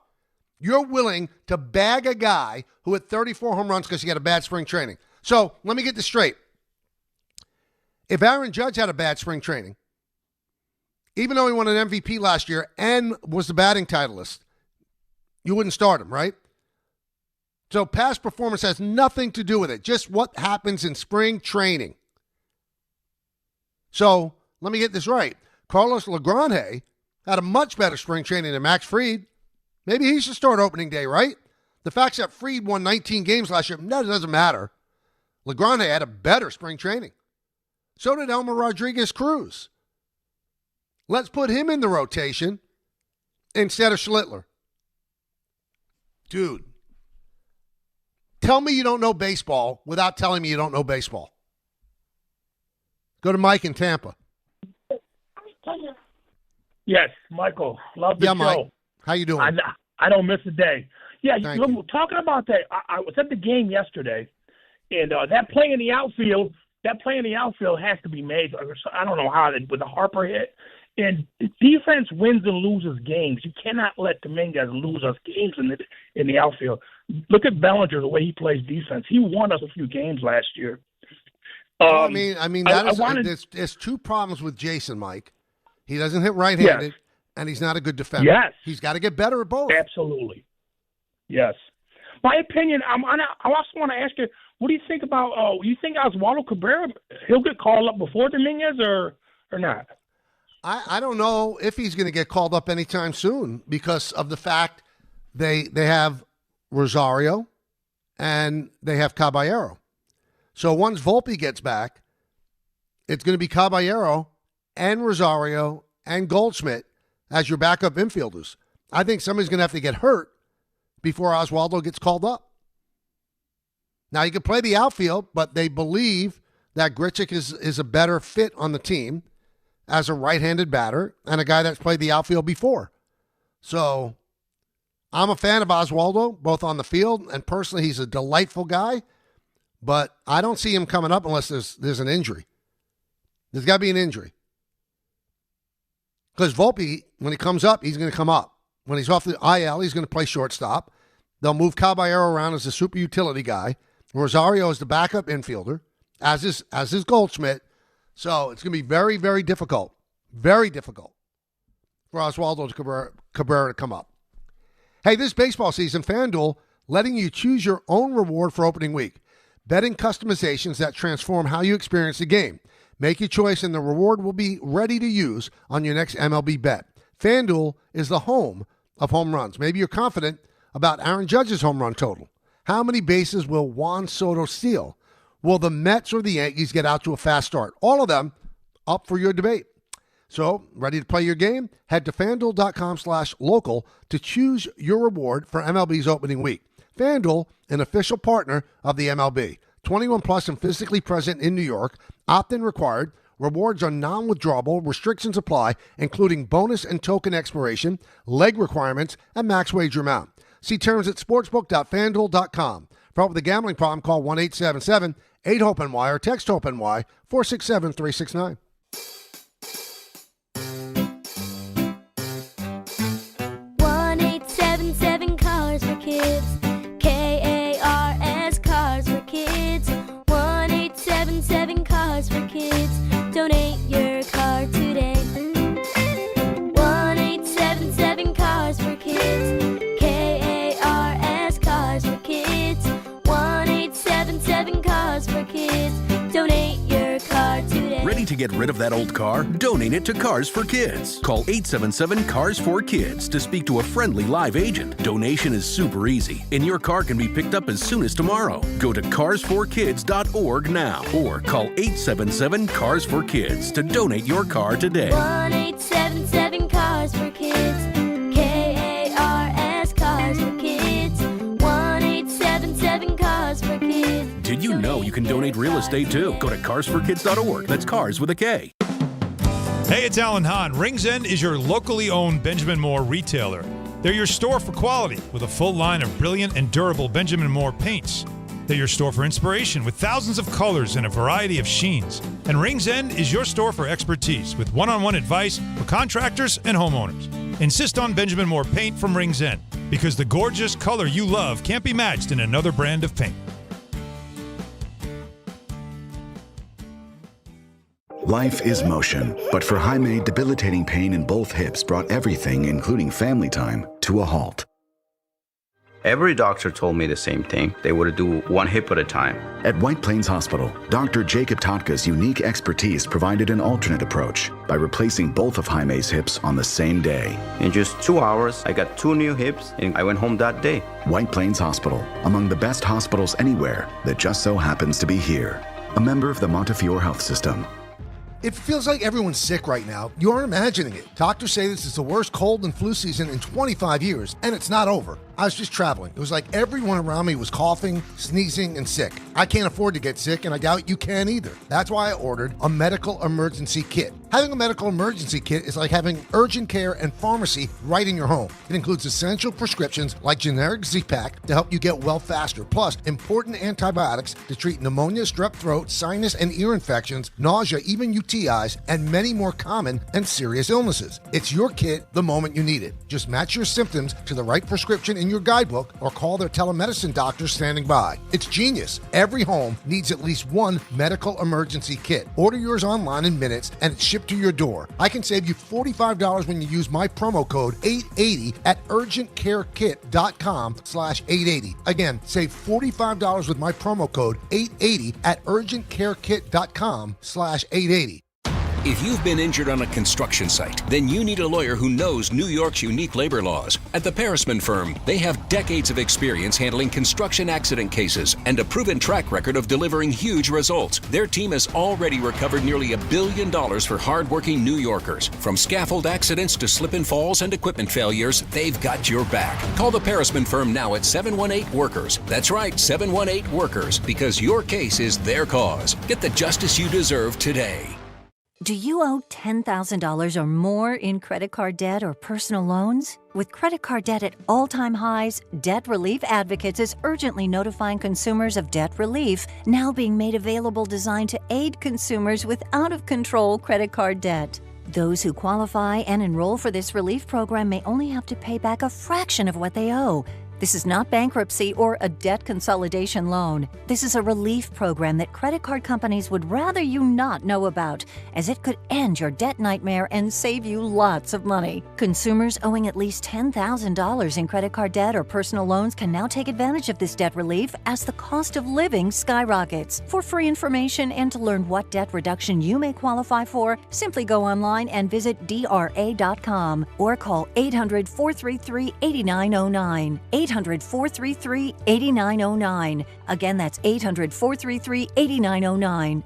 S3: You're willing to bag a guy who had 34 home runs because he had a bad spring training. So let me get this straight. If Aaron Judge had a bad spring training, even though he won an MVP last year and was the batting titleist, you wouldn't start him, right? So past performance has nothing to do with it, just what happens in spring training. So let me get this right. Carlos Legrand had a much better spring training than Max Fried. Maybe he should start opening day, right? The fact that Fried won 19 games last year, no, it doesn't matter. Legrand had a better spring training. So did Elmer Rodriguez-Cruz. Let's put him in the rotation instead of Schlittler. Dude, tell me you don't know baseball without telling me you don't know baseball. Go to Mike in Tampa.
S16: Yes, Michael. Love the show.
S3: Mike. How you doing?
S16: I don't miss a day. Yeah, talking about that, I was at the game yesterday, and that play in the outfield has to be made. I don't know how, with a Harper hit. And defense wins and loses games. You cannot let Dominguez lose us games in the outfield. Look at Bellinger, the way he plays defense. He won us a few games last year.
S3: There's two problems with Jason, Mike. He doesn't hit right-handed, and he's not a good defender.
S16: Yes.
S3: He's got to get better at both.
S16: Absolutely. Yes. My opinion, I also want to ask you, what do you think about, you think Oswaldo Cabrera, he'll get called up before Dominguez or not?
S3: I don't know if he's going to get called up anytime soon because of the fact they have Rosario and they have Caballero. So once Volpe gets back, it's going to be Caballero and Rosario and Goldschmidt as your backup infielders. I think somebody's going to have to get hurt before Oswaldo gets called up. Now, you can play the outfield, but they believe that Grichuk is a better fit on the team as a right-handed batter and a guy that's played the outfield before. So I'm a fan of Oswaldo, both on the field, and personally, he's a delightful guy, but I don't see him coming up unless there's an injury. There's got to be an injury. Because Volpe, when he comes up, he's going to come up. When he's off the IL, he's going to play shortstop. They'll move Caballero around as a super utility guy. Rosario is the backup infielder, as is Goldschmidt. So it's going to be very, very difficult for Oswaldo Cabrera to come up. Hey, this baseball season, FanDuel letting you choose your own reward for opening week. Betting customizations that transform how you experience the game. Make your choice and the reward will be ready to use on your next MLB bet. FanDuel is the home of home runs. Maybe you're confident about Aaron Judge's home run total. How many bases will Juan Soto steal? Will the Mets or the Yankees get out to a fast start? All of them up for your debate. So, ready to play your game? Head to FanDuel.com/local to choose your reward for MLB's opening week. FanDuel, an official partner of the MLB. 21 plus and physically present in New York. Opt-in required. Rewards are non-withdrawable. Restrictions apply, including bonus and token expiration, leg requirements, and max wager amount. See terms at sportsbook.fanduel.com. For help with a gambling problem, call 1-877-8-HOPE-NY or text HOPE-NY 467-369.
S17: Cars for Kids. K-A-R-S, Cars for Kids. 1-877 Cars for Kids. Donate your car today. 1-877 Cars for Kids. K-A-R-S, Cars for Kids. 1-877 Cars for Kids. Donate your car today.
S18: Ready to get rid of that old car? Donate it to Cars for Kids. Call 877-CARS-4-KIDS to speak to a friendly live agent. Donation is super easy, and your car can be picked up as soon as tomorrow. Go to carsforkids.org now or call 877-CARS-4-KIDS to donate your car today.
S17: 1-877 Cars for Kids. K-A-R-S, Cars for Kids. 1-877 Cars for Kids.
S18: Did you know you can donate real estate too? Go to carsforkids.org. That's cars with a K.
S19: Hey, it's Alan Hahn. Rings End is your locally owned Benjamin Moore retailer. They're your store for quality with a full line of brilliant and durable Benjamin Moore paints. They're your store for inspiration with thousands of colors and a variety of sheens. And Rings End is your store for expertise with one-on-one advice for contractors and homeowners. Insist on Benjamin Moore paint from Rings End because the gorgeous color you love can't be matched in another brand of paint.
S20: Life is motion, but for Jaime, debilitating pain in both hips brought everything, including family time, to a halt.
S21: Every doctor told me the same thing. They would do one hip at a time.
S20: At White Plains Hospital, Dr. Jacob Totka's unique expertise provided an alternate approach by replacing both of Jaime's hips on the same day.
S21: In just 2 hours, I got 2 new hips, and I went home that day.
S20: White Plains Hospital, among the best hospitals anywhere that just so happens to be here. A member of the Montefiore Health System.
S3: It feels like everyone's sick right now. You aren't imagining it. Doctors say this is the worst cold and flu season in 25 years, and it's not over. I was just traveling. It was like everyone around me was coughing, sneezing, and sick. I can't afford to get sick, and I doubt you can either. That's why I ordered a medical emergency kit. Having a medical emergency kit is like having urgent care and pharmacy right in your home. It includes essential prescriptions like generic Z-Pak to help you get well faster, plus important antibiotics to treat pneumonia, strep throat, sinus and ear infections, nausea, even UTIs, and many more common and serious illnesses. It's your kit the moment you need it. Just match your symptoms to the right prescription in your guidebook or call their telemedicine doctor standing by. It's genius. Every home needs at least one medical emergency kit. Order yours online in minutes and it's shipped to your door. I can save you $45 when you use my promo code 880 at urgentcarekit.com/880. Again, save $45 with my promo code 880 at urgentcarekit.com/880.
S18: If you've been injured on a construction site, then you need a lawyer who knows New York's unique labor laws. At the Parisman Firm, they have decades of experience handling construction accident cases and a proven track record of delivering huge results. Their team has already recovered nearly $1 billion for hardworking New Yorkers. From scaffold accidents to slip and falls and equipment failures, they've got your back. Call the Parisman Firm now at 718-WORKERS. That's right, 718-WORKERS, because your case is their cause. Get the justice you deserve today.
S2: Do you owe $10,000 or more in credit card debt or personal loans? With credit card debt at all-time highs, Debt Relief Advocates is urgently notifying consumers of debt relief now being made available designed to aid consumers with out-of-control credit card debt. Those who qualify and enroll for this relief program may only have to pay back a fraction of what they owe. This is not bankruptcy or a debt consolidation loan. This is a relief program that credit card companies would rather you not know about, as it could end your debt nightmare and save you lots of money. Consumers owing at least $10,000 in credit card debt or personal loans can now take advantage of this debt relief as the cost of living skyrockets. For free information and to learn what debt reduction you may qualify for, simply go online and visit DRA.com or call 800-433-8909. 800-433-8909. Again, that's 800-433-8909.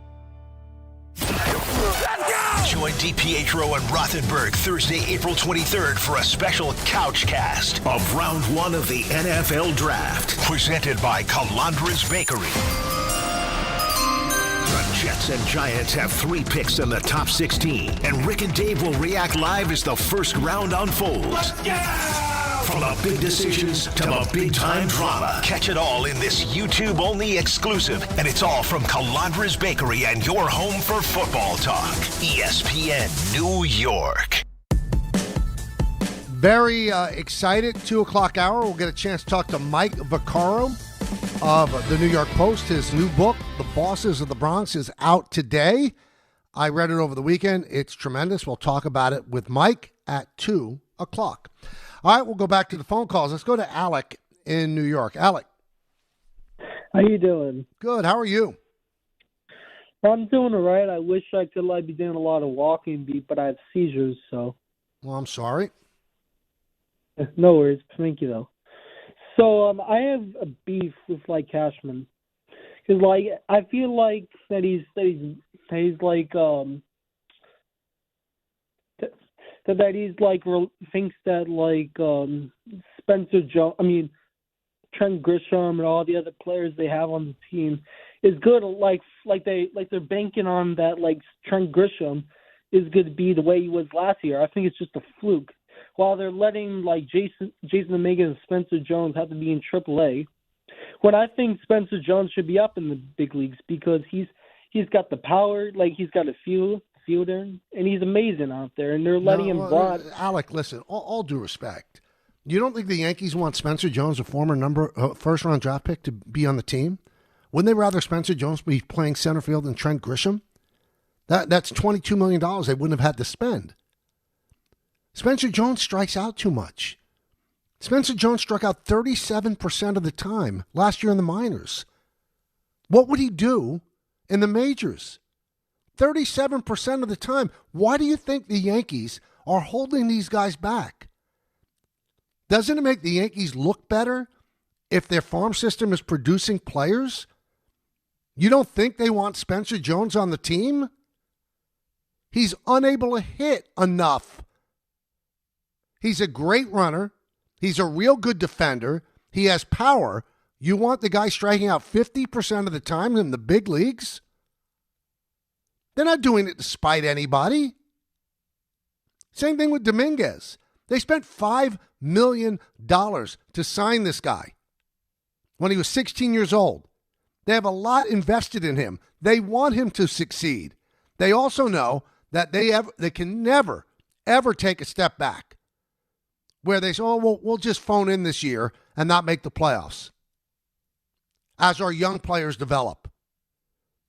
S22: Join DiPietro and Rothenberg Thursday, April 23rd for a special couch cast of Round 1 of the NFL Draft. Presented by Calandra's Bakery. The Jets and Giants have 3 picks in the top 16, and Rick and Dave will react live as the first round unfolds. From the big decisions to the big-time drama. Catch it all in this YouTube-only exclusive. And it's all from Calandra's Bakery and your home for football talk. ESPN New York.
S3: Very excited. 2 o'clock hour. We'll get a chance to talk to Mike Vaccaro of the New York Post. His new book, The Bosses of the Bronx, is out today. I read it over the weekend. It's tremendous. We'll talk about it with Mike at 2 o'clock. All right, we'll go back to the phone calls. Let's go to Alec in New York. Alec.
S23: How you doing?
S3: Good. How are you?
S23: I'm doing all right. I wish I could be doing a lot of walking, but I have seizures, so.
S3: Well, I'm sorry.
S23: No worries. Thank you, though. So I have a beef with Cashman. Because, I feel like that he's thinks that Spencer Jones, Trent Grisham and all the other players they have on the team is good. They're banking on that Trent Grisham is going to be the way he was last year. I think it's just a fluke. While they're letting Jason Dominguez and Spencer Jones have to be in AAA, when I think Spencer Jones should be up in the big leagues because he's got the power, he's got a fielder, and he's amazing out there, and they're letting him run.
S3: Alec, listen, all due respect, you don't think the Yankees want Spencer Jones, a former first-round draft pick, to be on the team? Wouldn't they rather Spencer Jones be playing center field than Trent Grisham? That's $22 million they wouldn't have had to spend. Spencer Jones strikes out too much. Spencer Jones struck out 37% of the time last year in the minors. What would he do in the majors? 37% of the time. Why do you think the Yankees are holding these guys back? Doesn't it make the Yankees look better if their farm system is producing players? You don't think they want Spencer Jones on the team? He's unable to hit enough. He's a great runner. He's a real good defender. He has power. You want the guy striking out 50% of the time in the big leagues? They're not doing it to spite anybody. Same thing with Dominguez. They spent $5 million to sign this guy when he was 16 years old. They have a lot invested in him. They want him to succeed. They also know that they can never, ever take a step back where they say, oh, we'll just phone in this year and not make the playoffs as our young players develop.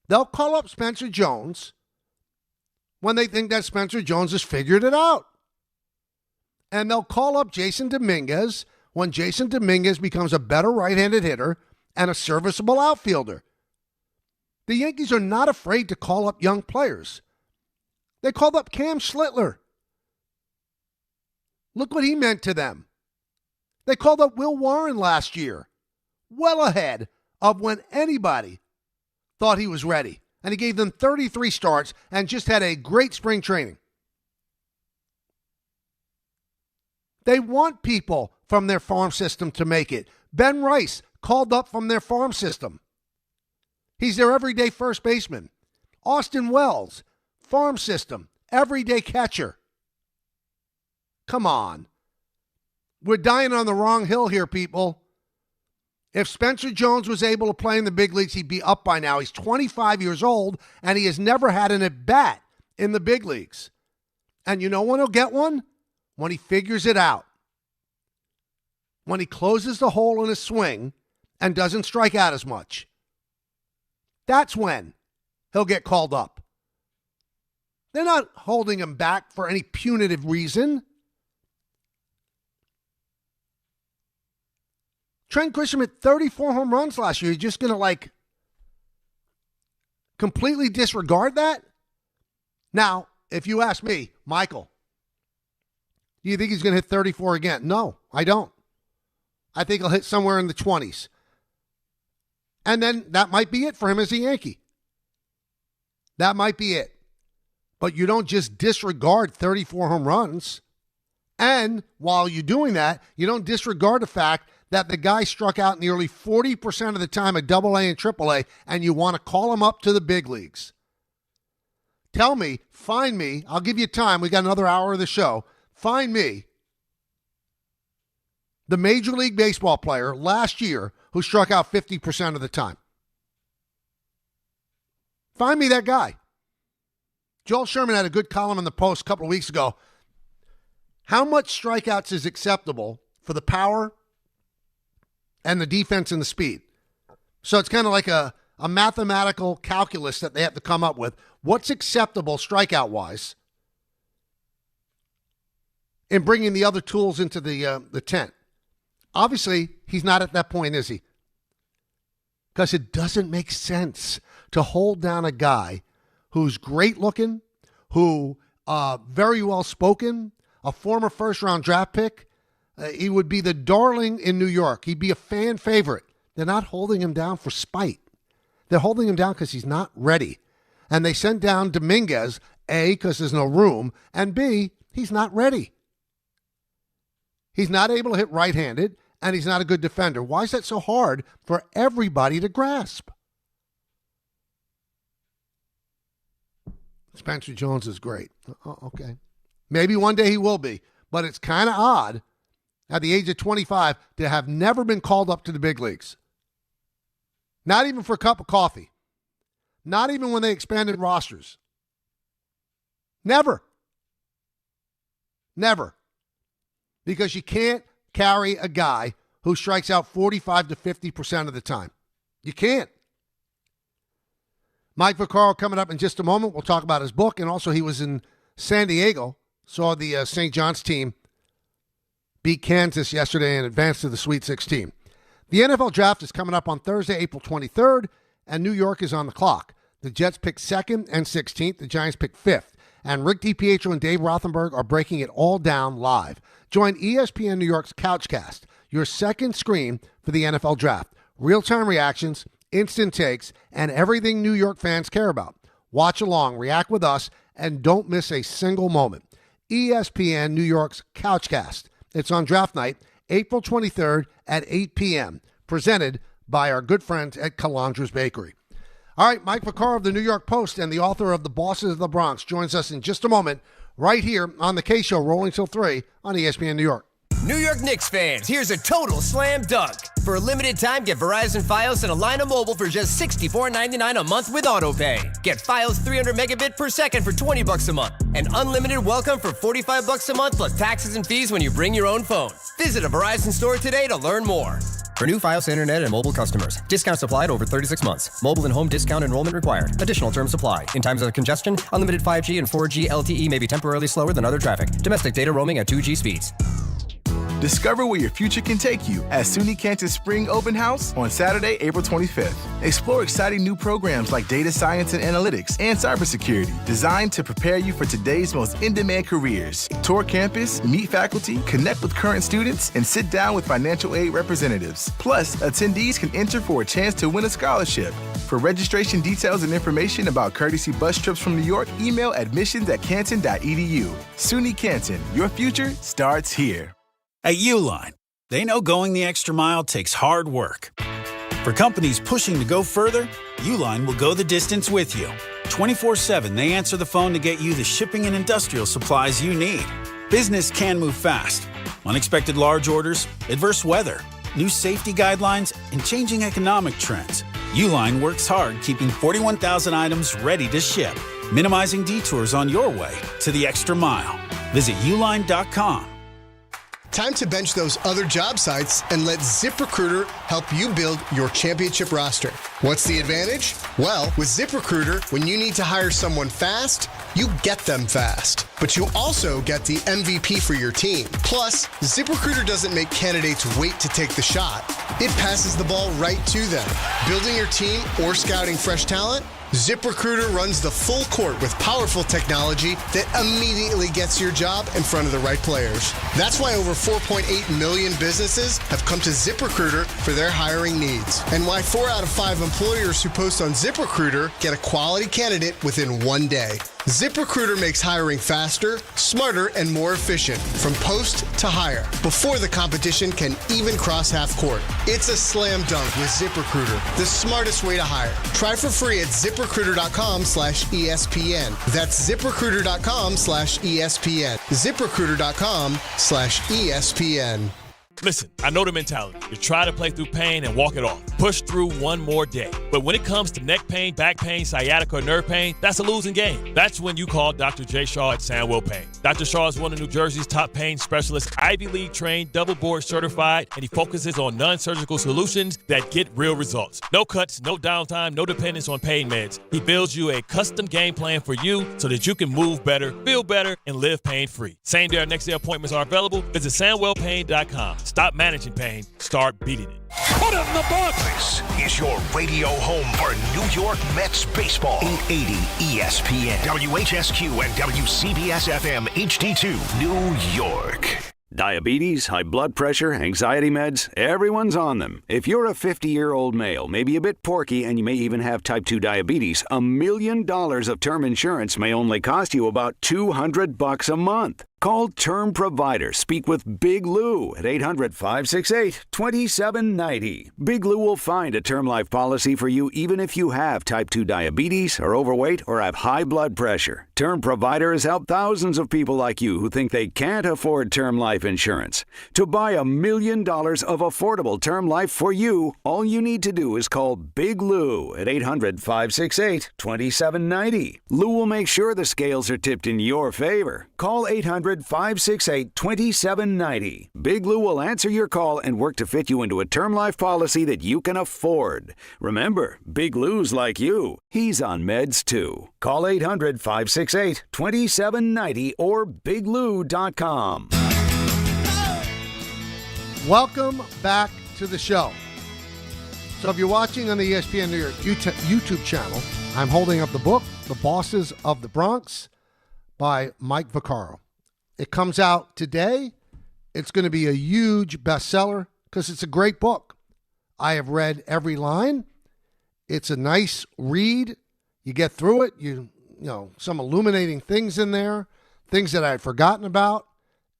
S3: They'll call up Spencer Jones when they think that Spencer Jones has figured it out. And they'll call up Jason Dominguez when Jason Dominguez becomes a better right-handed hitter and a serviceable outfielder. The Yankees are not afraid to call up young players. They called up Cam Schlittler. Look what he meant to them. They called up Will Warren last year, well ahead of when anybody thought he was ready. And he gave them 33 starts and just had a great spring training. They want people from their farm system to make it. Ben Rice called up from their farm system. He's their everyday first baseman. Austin Wells, farm system, everyday catcher. Come on. We're dying on the wrong hill here, people. If Spencer Jones was able to play in the big leagues, he'd be up by now. He's 25 years old, and he has never had an at-bat in the big leagues. And you know when he'll get one? When he figures it out. When he closes the hole in his swing and doesn't strike out as much. That's when he'll get called up. They're not holding him back for any punitive reason. Trent Grisham hit 34 home runs last year. You're just going to, completely disregard that? Now, if you ask me, Michael, do you think he's going to hit 34 again? No, I don't. I think he'll hit somewhere in the 20s. And then that might be it for him as a Yankee. That might be it. But you don't just disregard 34 home runs. And while you're doing that, you don't disregard the fact that the guy struck out nearly 40% of the time at AA and AAA, and you want to call him up to the big leagues. Tell me, find me, I'll give you time, we got another hour of the show, find me the Major League Baseball player last year who struck out 50% of the time. Find me that guy. Joel Sherman had a good column in the Post a couple of weeks ago. How much strikeouts is acceptable for the power and the defense and the speed? So it's kind of like a mathematical calculus that they have to come up with. What's acceptable strikeout-wise in bringing the other tools into the tent? Obviously, he's not at that point, is he? Because it doesn't make sense to hold down a guy who's great-looking, who very well-spoken, a former first-round draft pick. He would be the darling in New York. He'd be a fan favorite. They're not holding him down for spite. They're holding him down because he's not ready. And they sent down Dominguez, A, because there's no room, and B, he's not ready. He's not able to hit right-handed, and he's not a good defender. Why is that so hard for everybody to grasp? Spencer Jones is great. Oh, okay. Maybe one day he will be, but it's kind of odd at the age of 25 to have never been called up to the big leagues. Not even for a cup of coffee. Not even when they expanded rosters. Never. Never. Because you can't carry a guy who strikes out 45 to 50% of the time. You can't. Mike Vaccaro coming up in just a moment. We'll talk about his book, and also he was in San Diego, saw the St. John's team beat Kansas yesterday and advanced to the Sweet 16. The NFL draft is coming up on Thursday, April 23rd, and New York is on the clock. The Jets pick 2nd and 16th. The Giants pick 5th. And Rick DiPietro and Dave Rothenberg are breaking it all down live. Join ESPN New York's Couchcast, your second screen for the NFL draft. Real-time reactions, instant takes, and everything New York fans care about. Watch along, react with us, and don't miss a single moment. ESPN New York's Couchcast. It's on draft night, April 23rd at 8 p.m., presented by our good friends at Calandra's Bakery. All right, Mike Vaccaro of the New York Post and the author of The Bosses of the Bronx joins us in just a moment right here on the K Show, rolling till 3 on ESPN New York.
S1: New York Knicks fans, here's a total slam dunk. For a limited time, get Verizon Fios and a line of mobile for just $64.99 a month with AutoPay. Get Fios 300 megabit per second for $20 a month. And unlimited welcome for $45 a month plus taxes and fees when you bring your own phone. Visit a Verizon store today to learn more. For new Fios internet and mobile customers, discounts applied over 36 months. Mobile and home discount enrollment required. Additional terms apply. In times of congestion, unlimited 5G and 4G LTE may be temporarily slower than other traffic. Domestic data roaming at 2G speeds.
S10: Discover where your future can take you at SUNY Canton Spring Open House on Saturday, April 25th. Explore exciting new programs like data science and analytics and cybersecurity designed to prepare you for today's most in-demand careers. Tour campus, meet faculty, connect with current students, and sit down with financial aid representatives. Plus, attendees can enter for a chance to win a scholarship. For registration details and information about courtesy bus trips from New York, email admissions@canton.edu. SUNY Canton, your future starts here.
S8: At Uline, they know going the extra mile takes hard work. For companies pushing to go further, Uline will go the distance with you. 24/7, they answer the phone to get you the shipping and industrial supplies you need. Business can move fast. Unexpected large orders, adverse weather, new safety guidelines, and changing economic trends. Uline works hard keeping 41,000 items ready to ship, minimizing detours on your way to the extra mile. Visit uline.com.
S7: Time to bench those other job sites and let ZipRecruiter help you build your championship roster. What's the advantage? Well, with ZipRecruiter, when you need to hire someone fast, you get them fast. But you also get the MVP for your team. Plus, ZipRecruiter doesn't make candidates wait to take the shot. It passes the ball right to them. Building your team or scouting fresh talent? ZipRecruiter runs the full court with powerful technology that immediately gets your job in front of the right players. That's why over 4.8 million businesses have come to ZipRecruiter for their hiring needs. And why 4 out of 5 employers who post on ZipRecruiter get a quality candidate within 1 day. ZipRecruiter makes hiring faster, smarter, and more efficient from post to hire before the competition can even cross half court. It's a slam dunk with ZipRecruiter, the smartest way to hire. Try for free at ZipRecruiter.com/ESPN. That's ZipRecruiter.com/ESPN. ZipRecruiter.com/ESPN.
S4: Listen, I know the mentality. You try to play through pain and walk it off. Push through one more day. But when it comes to neck pain, back pain, sciatica, or nerve pain, that's a losing game. That's when you call Dr. J. Shaw at Sandwell Pain. Dr. Shaw is one of New Jersey's top pain specialists, Ivy League trained, double board certified, and he focuses on non-surgical solutions that get real results. No cuts, no downtime, no dependence on pain meds. He builds you a custom game plan for you so that you can move better, feel better, and live pain-free. Same day or next day appointments are available. Visit SandwellPain.com. Stop managing pain. Start beating it.
S22: Put it in the box. This is your radio home for New York Mets baseball. 880 ESPN, WHSQ, and WCBS-FM HD2, New York.
S5: Diabetes, high blood pressure, anxiety meds, everyone's on them. If you're a 50-year-old male, maybe a bit porky, and you may even have type 2 diabetes, $1 million of term insurance may only cost you about $200 a month. Call Term Provider. Speak with Big Lou at 800-568-2790. Big Lou will find a term life policy for you even if you have type 2 diabetes, are overweight, or have high blood pressure. Term Provider has helped thousands of people like you who think they can't afford term life insurance. To buy $1 million of affordable term life for you, all you need to do is call Big Lou at 800-568-2790. Lou will make sure the scales are tipped in your favor. Call 800-568-2790. Big Lou will answer your call and work to fit you into a term life policy that you can afford. Remember, Big Lou's like you. He's on meds too. Call 800-568-2790 or biglou.com.
S3: Welcome back to the show. So if you're watching on the ESPN New York YouTube channel, I'm holding up the book, The Bosses of the Bronx, by Mike Vaccaro. It comes out today. It's going to be a huge bestseller because it's a great book. I have read every line. It's a nice read. You get through it. You know, some illuminating things in there, things that I had forgotten about.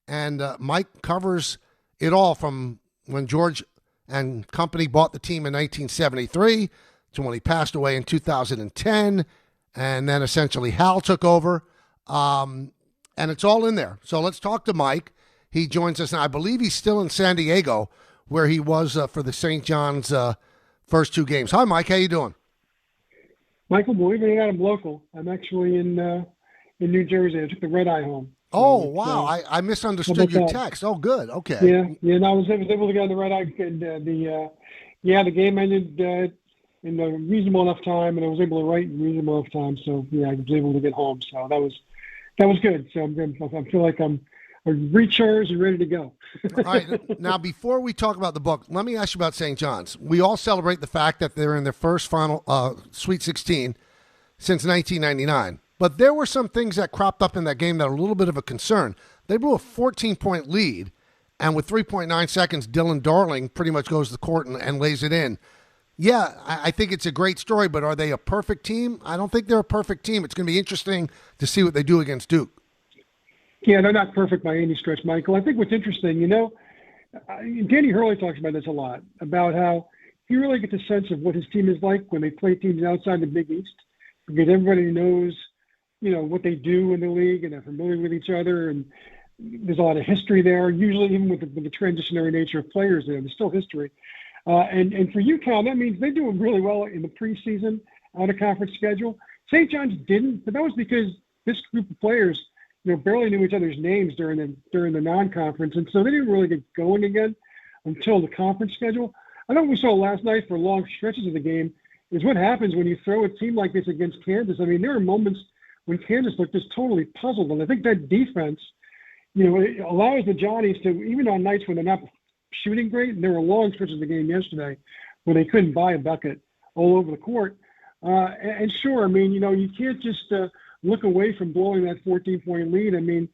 S3: And Mike covers it all from when George and company bought the team in 1973 to when he passed away in 2010. And then essentially Hal took over. And it's all in there. So let's talk to Mike. He joins us now. I believe he's still in San Diego, where he was for the St. John's first 2 games. Hi, Mike. How you doing?
S6: Michael, believe it or not, I'm local. I'm actually in New Jersey. I took the red eye home.
S3: Oh, wow. I misunderstood your text. Oh, good. Okay.
S6: Yeah. No, I was able to get on the red eye. And, the game ended in a reasonable enough time, and I was able to write in reasonable enough time. So, I was able to get home. So that was good. So I feel like I'm recharged and ready to go.
S3: All right. Now, before we talk about the book, let me ask you about St. John's. We all celebrate the fact that they're in their first final Sweet 16 since 1999. But there were some things that cropped up in that game that are a little bit of a concern. They blew a 14-point lead, and with 3.9 seconds, Dylan Darling pretty much goes to the court and lays it in. Yeah, I think it's a great story, but are they a perfect team? I don't think they're a perfect team. It's going to be interesting to see what they do against Duke.
S6: Yeah, they're not perfect by any stretch, Michael. I think what's interesting, Danny Hurley talks about this a lot, about how he really gets a sense of what his team is like when they play teams outside the Big East, because everybody knows what they do in the league, and they're familiar with each other, and there's a lot of history there. Usually, even with the transitionary nature of players there's still history. And for UConn, that means they're doing really well in the preseason on a conference schedule. St. John's didn't, but that was because this group of players, barely knew each other's names during the non-conference, and so they didn't really get going again until the conference schedule. I know what we saw last night for long stretches of the game is what happens when you throw a team like this against Kansas. I mean, there are moments when Kansas looked just totally puzzled. And I think that defense, it allows the Johnnies to, even on nights when they're not shooting great, and there were long stretches of the game yesterday where they couldn't buy a bucket all over the court. And sure, I mean, you can't just look away from blowing that 14-point lead. I mean,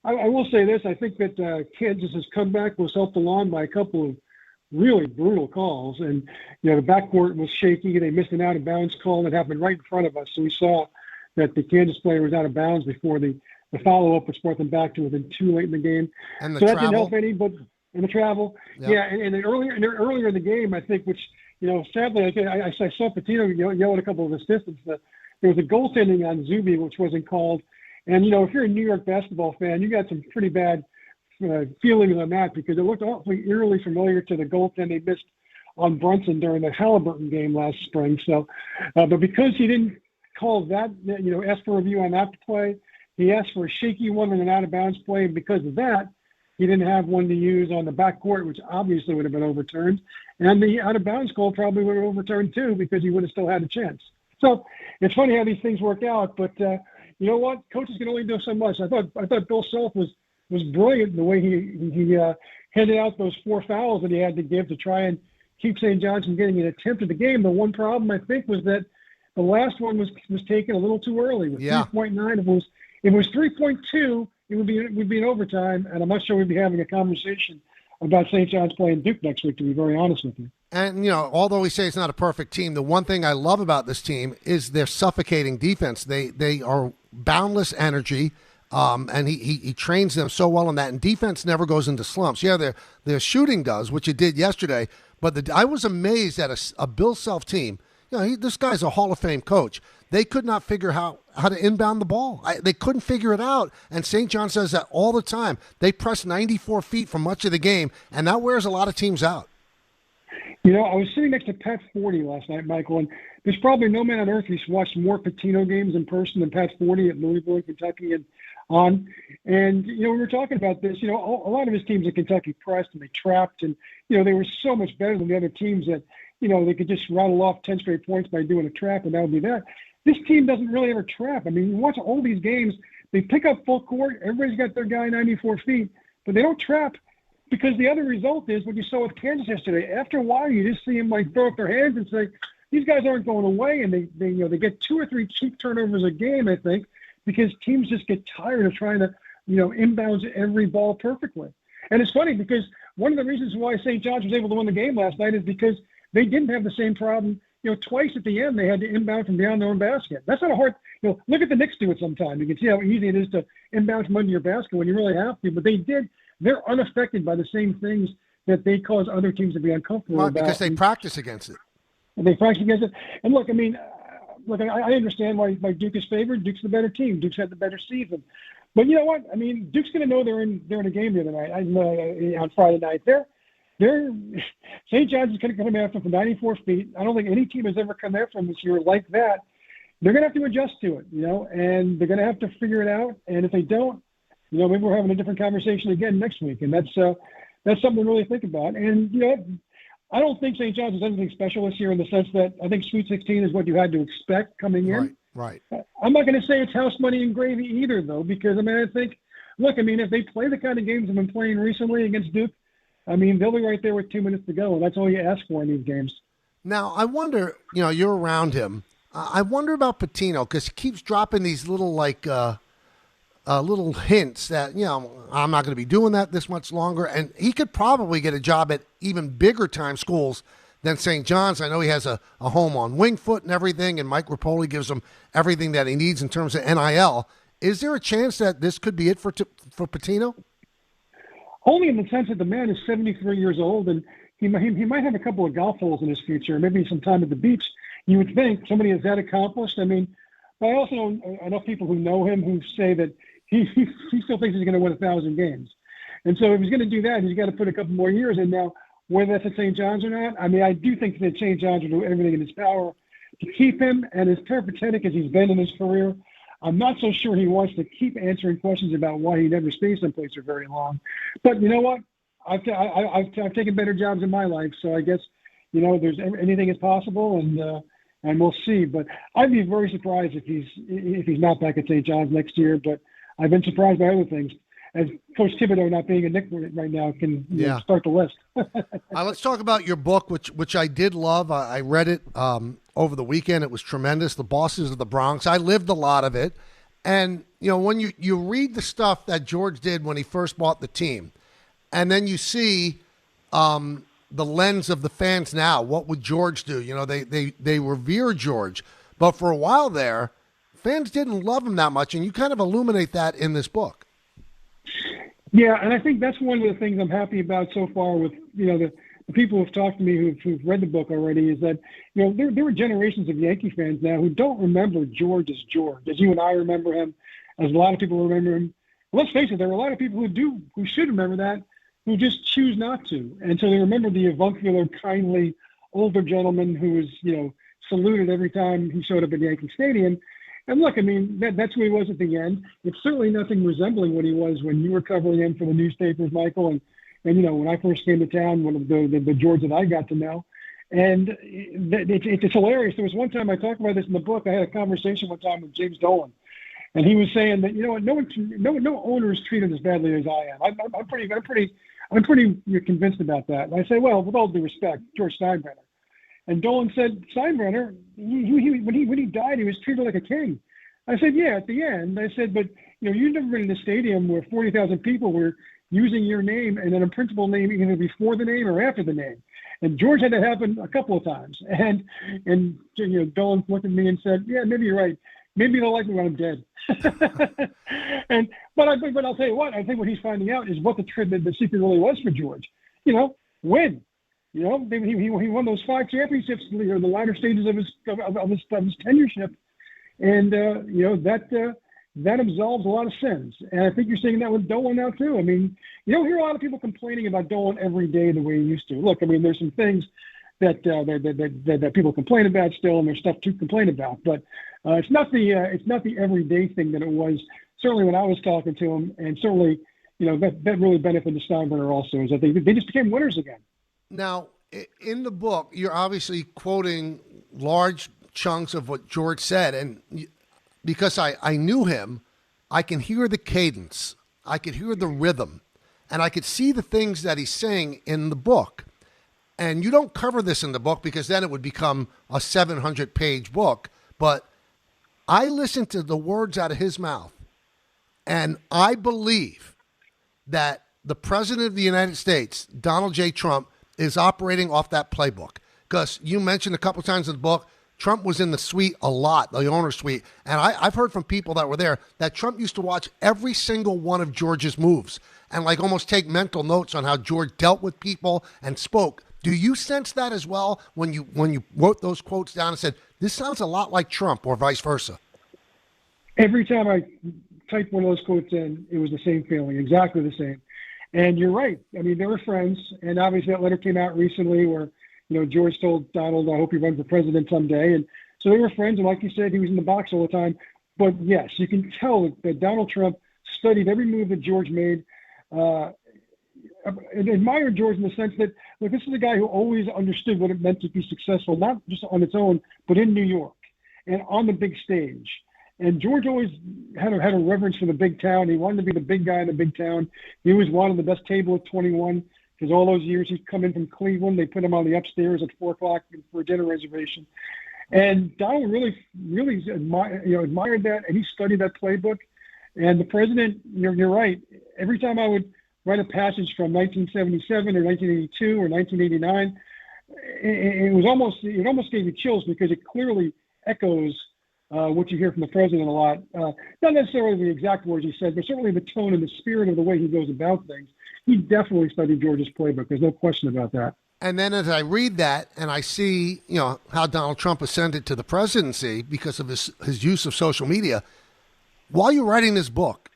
S6: I will say this. I think that Kansas's comeback was helped along by a couple of really brutal calls. And, the backcourt was shaky. They missed an out-of-bounds call that happened right in front of us. So we saw that the Kansas player was out of bounds before the follow-up, which brought them back to within 2 late in the game.
S3: And the
S6: so
S3: travel.
S6: That didn't help any, but in the travel. Yeah, and then earlier in the game, I think, which, sadly, I saw Patino yell at a couple of assistants. There was a goaltending on Zuby, which wasn't called. And, if you're a New York basketball fan, you got some pretty bad feelings on that because it looked awfully eerily familiar to the goaltend they missed on Brunson during the Halliburton game last spring. So, but because he didn't call that, asked for a review on that play, he asked for a shaky one and an out-of-bounds play, and because of that, he didn't have one to use on the backcourt, which obviously would have been overturned. And the out-of-bounds call probably would have overturned too because he would have still had a chance. So it's funny how these things work out, but you know what? Coaches can only do so much. I thought Bill Self was brilliant in the way he handed out those 4 fouls that he had to give to try and keep St. John's from getting an attempt at the game. The one problem, I think, was that the last one was taken a little too early with 3.9. If it was 3.2, it would be in overtime, and I'm not sure we'd be having a conversation about St. John's playing Duke next week, to be very honest with you.
S3: And, although we say it's not a perfect team, the one thing I love about this team is their suffocating defense. They are boundless energy, and he trains them so well on that. And defense never goes into slumps. Yeah, their shooting does, which it did yesterday. But I was amazed at a Bill Self team. This guy's a Hall of Fame coach. They could not figure how to inbound the ball. They couldn't figure it out. And St. John says that all the time. They press 94 feet for much of the game, and that wears a lot of teams out.
S6: I was sitting next to Pat Forty last night, Michael, and there's probably no man on earth who's watched more Patino games in person than Pat Forty at Louisville, Kentucky, and on. And, we were talking about this. A lot of his teams in Kentucky pressed and they trapped, and, they were so much better than the other teams that, they could just rattle off 10 straight points by doing a trap, and that would be that. This team doesn't really ever trap. I mean, you watch all these games, they pick up full court, everybody's got their guy 94 feet, but they don't trap because the other result is what you saw with Kansas yesterday. After a while, you just see them throw up their hands and say, these guys aren't going away, and they get 2 or 3 cheap turnovers a game, I think, because teams just get tired of trying to, inbounds every ball perfectly. And it's funny because one of the reasons why St. John's was able to win the game last night is because they didn't have the same problem. Twice at the end, they had to inbound from beyond their own basket. That's not a hard, look at the Knicks do it sometimes. You can see how easy it is to inbound from under your basket when you really have to. But they did. They're unaffected by the same things that they cause other teams to be uncomfortable about.
S3: Because they practice against it.
S6: And they practice against it. And look, I understand why Duke is favored. Duke's the better team. Duke's had the better season. But you know what? I mean, Duke's going to know they're in a game the other night. On Friday night. St. John's is going to come after from 94 feet. I don't think any team has ever come after them this year like that. They're going to have to adjust to it, and they're going to have to figure it out. And if they don't, maybe we're having a different conversation again next week. And that's something to really think about. And I don't think St. John's is anything special this year in the sense that I think Sweet 16 is what you had to expect coming in.
S3: Right.
S6: I'm not going to say it's house money and gravy either, though, because I think, if they play the kind of games they've been playing recently against Duke, they'll be right there with 2 minutes to go, and that's all you ask for in these games. Now, I wonder,
S3: You're around him. I wonder about Pitino because he keeps dropping these little little hints that I'm not going to be doing that this much longer, and he could probably get a job at even bigger time schools than St. John's. I know he has a home on Wingfoot and everything, and Mike Rapoli gives him everything that he needs in terms of NIL. Is there a chance that this could be it for Pitino?
S6: Only in the sense that the man is 73 years old, and he might have a couple of golf holes in his future, maybe some time at the beach. You would think somebody is that accomplished. But I also know enough people who know him who say that he still thinks he's going to win 1,000 games. And so if he's going to do that, he's got to put a couple more years in now. Whether that's at St. John's or not, I do think that St. John's will do everything in his power to keep him. And as peripatetic as he's been in his career, I'm not so sure he wants to keep answering questions about why he never stays someplace for very long. But you know what? I've taken better jobs in my life, so I guess there's anything is possible, and we'll see. But I'd be very surprised if he's not back at St. John's next year. But I've been surprised by other things. As Coach Thibodeau not being a Knick right now can start the list.
S3: Let's talk about your book, which I did love. I read it over the weekend. It was tremendous. The Bosses of the Bronx. I lived a lot of it. And, when you read the stuff that George did when he first bought the team, and then you see the lens of the fans now, what would George do? They revere George. But for a while there, fans didn't love him that much, and you kind of illuminate that in this book.
S6: Yeah, and I think that's one of the things I'm happy about so far with, the people who've talked to me who've read the book already is that, there were generations of Yankee fans now who don't remember George as George, as you and I remember him, as a lot of people remember him. Well, let's face it, there are a lot of people who should remember that, who just choose not to. And so they remember the avuncular, kindly, older gentleman who was, saluted every time he showed up at Yankee Stadium. And look, that's who he was at the end. It's certainly nothing resembling what he was when you were covering him for the newspapers, Michael. And when I first came to town, one of the George that I got to know. And it's hilarious. There was one time I talked about this in the book. I had a conversation one time with James Dolan. And he was saying that, no owner is treated as badly as I am. I'm pretty convinced about that. And I say, well, with all due respect, George Steinbrenner. And Dolan said, Steinbrenner, when he died, he was treated like a king. I said, yeah, at the end. I said, but you've never been in a stadium where 40,000 people were using your name and then a principal name either before the name or after the name. And George had that happen a couple of times. And Dolan looked at me and said, yeah, maybe you're right. Maybe they'll like me when I'm dead. But I'll tell you what, I think what he's finding out is what the secret really was for George. Win. He won those 5 championships in the latter stages of his tenureship, and that absolves a lot of sins. And I think you're seeing that with Dolan now too. You don't hear a lot of people complaining about Dolan every day the way he used to. Look, there's some things that people complain about still, and there's stuff to complain about, but it's not the everyday thing that it was. Certainly when I was talking to him, and certainly that really benefited Steinbrenner also, is that they just became winners again.
S3: Now, in the book, you're obviously quoting large chunks of what George said, and because I knew him, I can hear the cadence, I could hear the rhythm, and I could see the things that he's saying in the book. And you don't cover this in the book because then it would become a 700-page book, but I listened to the words out of his mouth, and I believe that the President of the United States, Donald J. Trump, is operating off that playbook. Because you mentioned a couple times in the book, Trump was in the suite a lot, the owner's suite. And I've heard from people that were there that Trump used to watch every single one of George's moves and almost take mental notes on how George dealt with people and spoke. Do you sense that as well when you wrote those quotes down and said, this sounds a lot like Trump, or vice versa?
S6: Every time I type one of those quotes in, it was the same feeling, exactly the same. And you're right. I mean, they were friends, and obviously that letter came out recently where, George told Donald, I hope he runs for president someday. And so they were friends, and like you said, he was in the box all the time. But yes, you can tell that Donald Trump studied every move that George made, and admired George in the sense that, look, this is a guy who always understood what it meant to be successful, not just on its own, but in New York and on the big stage. And George always had a reverence for the big town. He wanted to be the big guy in the big town. He always wanted the best table at 21 because all those years he'd come in from Cleveland. They put him on the upstairs at 4 o'clock for a dinner reservation. And Donald really admired that, and he studied that playbook. And the president, you're right. Every time I would write a passage from 1977 or 1982 or 1989, it almost gave you chills because it clearly echoes what you hear from the president a lot. Not necessarily the exact words he said, but certainly the tone and the spirit of the way he goes about things. He definitely studied George's playbook. There's no question about that.
S3: And then as I read that and I see, how Donald Trump ascended to the presidency because of his use of social media, while you're writing this book,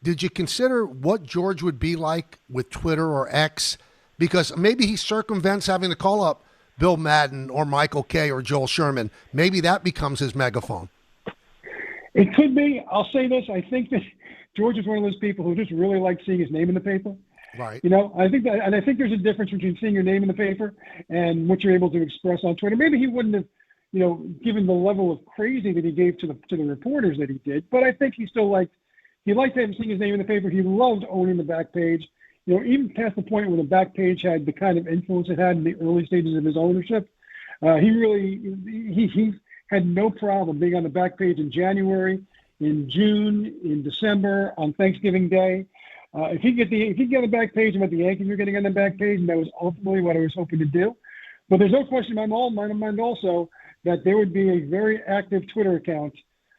S3: did you consider what George would be like with Twitter or X? Because maybe he circumvents having to call up Bill Madden or Michael Kay or Joel Sherman. Maybe that becomes his megaphone.
S6: It could be. I'll say this. I think that George is one of those people who just really likes seeing his name in the paper.
S3: Right.
S6: I think there's a difference between seeing your name in the paper and what you're able to express on Twitter. Maybe he wouldn't have, given the level of crazy that he gave to the reporters that he did, but I think he liked having seeing his name in the paper. He loved owning the back page. Even past the point where the back page had the kind of influence it had in the early stages of his ownership, he had no problem being on the back page in January, in June, in December, on Thanksgiving Day. If he get on the back page about the Yankees were getting on the back page, and that was ultimately what I was hoping to do. But there's no question in my mind also that there would be a very active Twitter account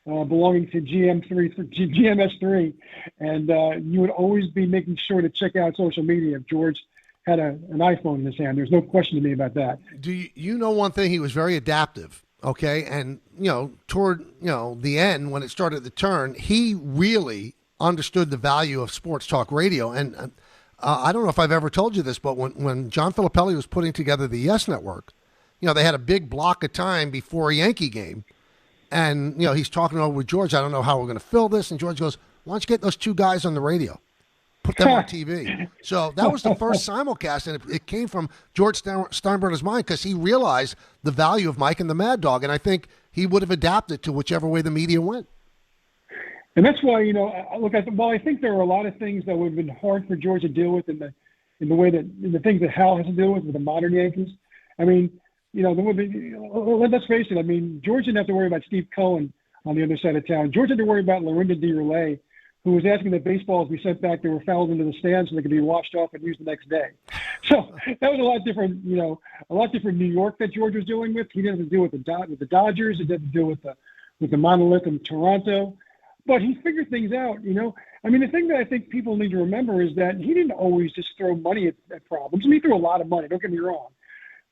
S6: belonging to GMS3, and you would always be making sure to check out social media if George had an iPhone in his hand. There's no question to me about that.
S3: Do you know one thing? He was very adaptive, okay? And, toward, the end, when it started to turn, he really understood the value of sports talk radio. And I don't know if I've ever told you this, but when John Filippelli was putting together the Yes Network, they had a big block of time before a Yankee game. And, he's talking over with George. I don't know how we're going to fill this. And George goes, why don't you get those two guys on the radio? Put them on TV. So that was the first simulcast, and it came from George Steinbrenner's mind because he realized the value of Mike and the Mad Dog. And I think he would have adapted to whichever way the media went.
S6: And that's why, I think there are a lot of things that would have been hard for George to deal with in the things that Hal has to deal with the modern Yankees. I mean, let's face it. I mean, George didn't have to worry about Steve Cohen on the other side of town. George had to worry about Lorinda DeRelay, who was asking that baseballs be sent back that were fouled into the stands so they could be washed off and used the next day. So that was a lot different New York that George was dealing with. He didn't have to deal with the Dodgers. He didn't have to deal with the monolith in Toronto. But he figured things out, I mean, the thing that I think people need to remember is that he didn't always just throw money at problems. I mean, he threw a lot of money, don't get me wrong.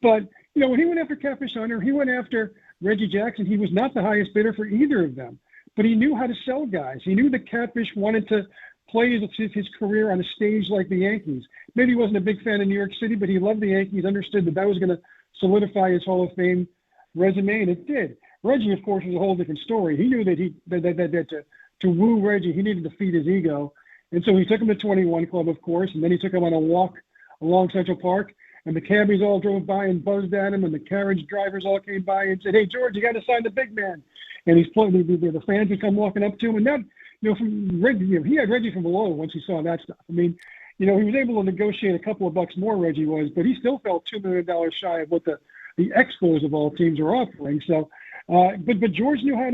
S6: But, when he went after Catfish Hunter, he went after Reggie Jackson. He was not the highest bidder for either of them. But he knew how to sell guys. He knew that Catfish wanted to play his career on a stage like the Yankees. Maybe he wasn't a big fan of New York City, but he loved the Yankees, understood that was going to solidify his Hall of Fame resume, and it did. Reggie, of course, was a whole different story. He knew that to woo Reggie, he needed to feed his ego. And so he took him to 21 Club, of course, and then he took him on a walk along Central Park, and the cabbies all drove by and buzzed at him, and the carriage drivers all came by and said, hey, George, you got to sign the big man. And he's playing, the fans would come walking up to him, and that, from Reggie, he had Reggie from below once he saw that stuff. I mean, he was able to negotiate a couple of bucks more, Reggie was, but he still felt $2 million shy of what the Expos of all teams are offering. So, but George knew how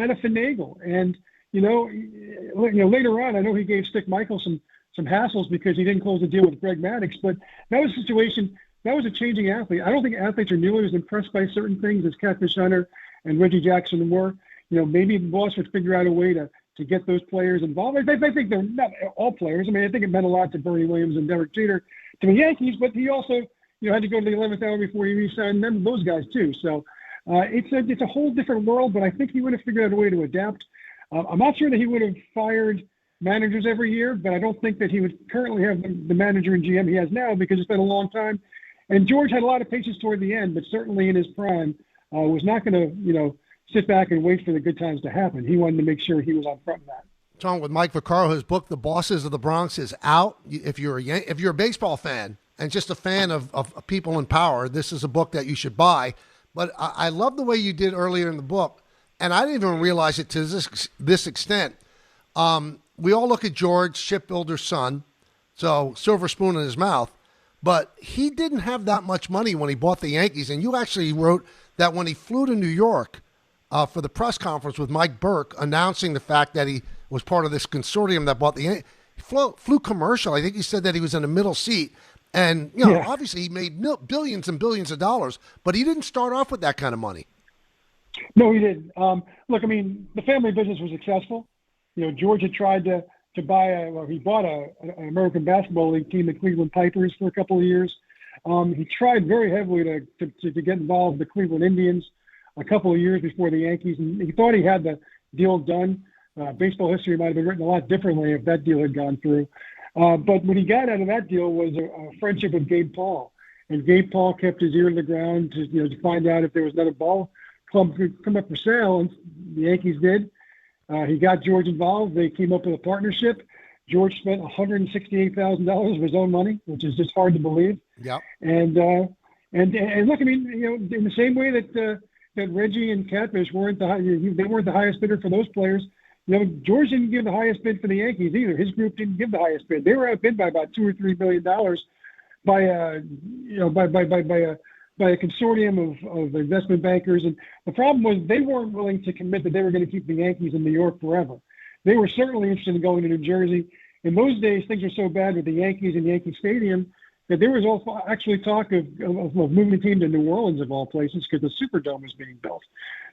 S6: to finagle, and later on, I know he gave Stick Michael some hassles because he didn't close the deal with Greg Maddux, but that was a situation. That was a changing athlete. I don't think athletes are nearly as impressed by certain things as Catfish Hunter and Reggie Jackson were. Maybe the boss would figure out a way to get those players involved. I think they're not all players. I mean, I think it meant a lot to Bernie Williams and Derek Jeter to the Yankees, but he also, had to go to the 11th hour before he re-signed them, those guys too. So it's a whole different world, but I think he would have figured out a way to adapt. I'm not sure that he would have fired managers every year, but I don't think that he would currently have the manager and GM he has now because it's been a long time. And George had a lot of patience toward the end, but certainly in his prime was not going to, sit back and wait for the good times to happen. He wanted to make sure he was on front of that.
S3: Talking with Mike Vaccaro, his book, The Bosses of the Bronx, is out. If you're a baseball fan and just a fan of people in power, this is a book that you should buy. But I love the way you did earlier in the book, and I didn't even realize it to this extent. We all look at George, shipbuilder's son, so silver spoon in his mouth, but he didn't have that much money when he bought the Yankees. And you actually wrote that when he flew to New York for the press conference with Mike Burke announcing the fact that he was part of this consortium that bought the Yankees, he flew commercial. I think he said that he was in a middle seat. And, obviously he made billions and billions of dollars, but he didn't start off with that kind of money.
S6: No, he didn't. Look, I mean, the family business was successful. George had tried to buy he bought an American Basketball League team, the Cleveland Pipers, for a couple of years. He tried very heavily to get involved with the Cleveland Indians a couple of years before the Yankees, and he thought he had the deal done. Baseball history might have been written a lot differently if that deal had gone through. But what he got out of that deal was a friendship with Gabe Paul. And Gabe Paul kept his ear to the ground to find out if there was another ball club could come up for sale, and the Yankees did. He got George involved. They came up with a partnership. George spent $168,000 of his own money, which is just hard to believe.
S3: Yep.
S6: And look, I mean, in the same way that Reggie and Catfish weren't they weren't the highest bidder for those players. George didn't give the highest bid for the Yankees either. His group didn't give the highest bid. They were outbid by about $2 or $3 billion by a consortium of investment bankers. And the problem was they weren't willing to commit that they were going to keep the Yankees in New York forever. They were certainly interested in going to New Jersey. In those days, things were so bad with the Yankees and Yankee Stadium that there was also actually talk of moving the team to New Orleans, of all places, because the Superdome was being built.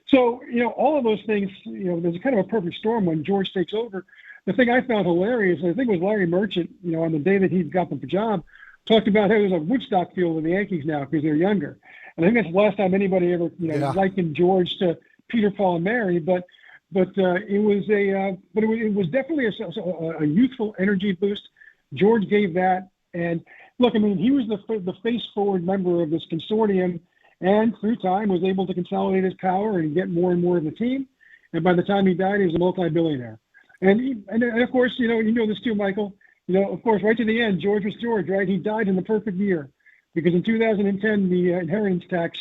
S6: So, all of those things, there's kind of a perfect storm when George takes over. The thing I found hilarious, I think it was Larry Merchant, on the day that he got the job, talked about how there's a Woodstock field with the Yankees now because they're younger. And I think that's the last time anybody ever, likened George to Peter, Paul, and Mary. But it was definitely a youthful energy boost. George gave that. And look, I mean, he was the face-forward member of this consortium, and through time was able to consolidate his power and get more and more of the team. And by the time he died, he was a multi-billionaire. And of course, you know this too, Michael. Of course, right to the end, George was George, right? He died in the perfect year because in 2010, the inheritance tax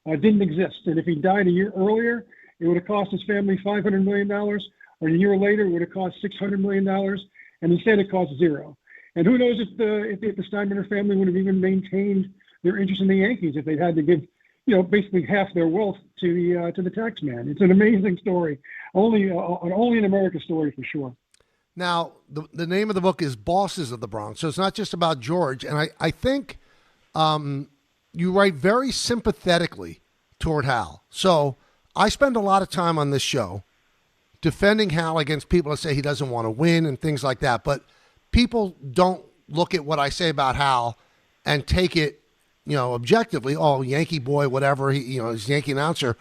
S6: didn't exist. And if he died a year earlier, it would have cost his family $500 million, or a year later, it would have cost $600 million, and instead it cost zero. And who knows if the Steinbrenner family would have even maintained their interest in the Yankees if they'd had to give, basically half their wealth to the tax man. It's an amazing story, only an America story for sure.
S3: Now, the name of the book is Bosses of the Bronx, so it's not just about George. And I think you write very sympathetically toward Hal. So I spend a lot of time on this show defending Hal against people that say he doesn't want to win and things like that. But people don't look at what I say about Hal and take it, objectively. Oh, Yankee boy, whatever. He's a Yankee announcer.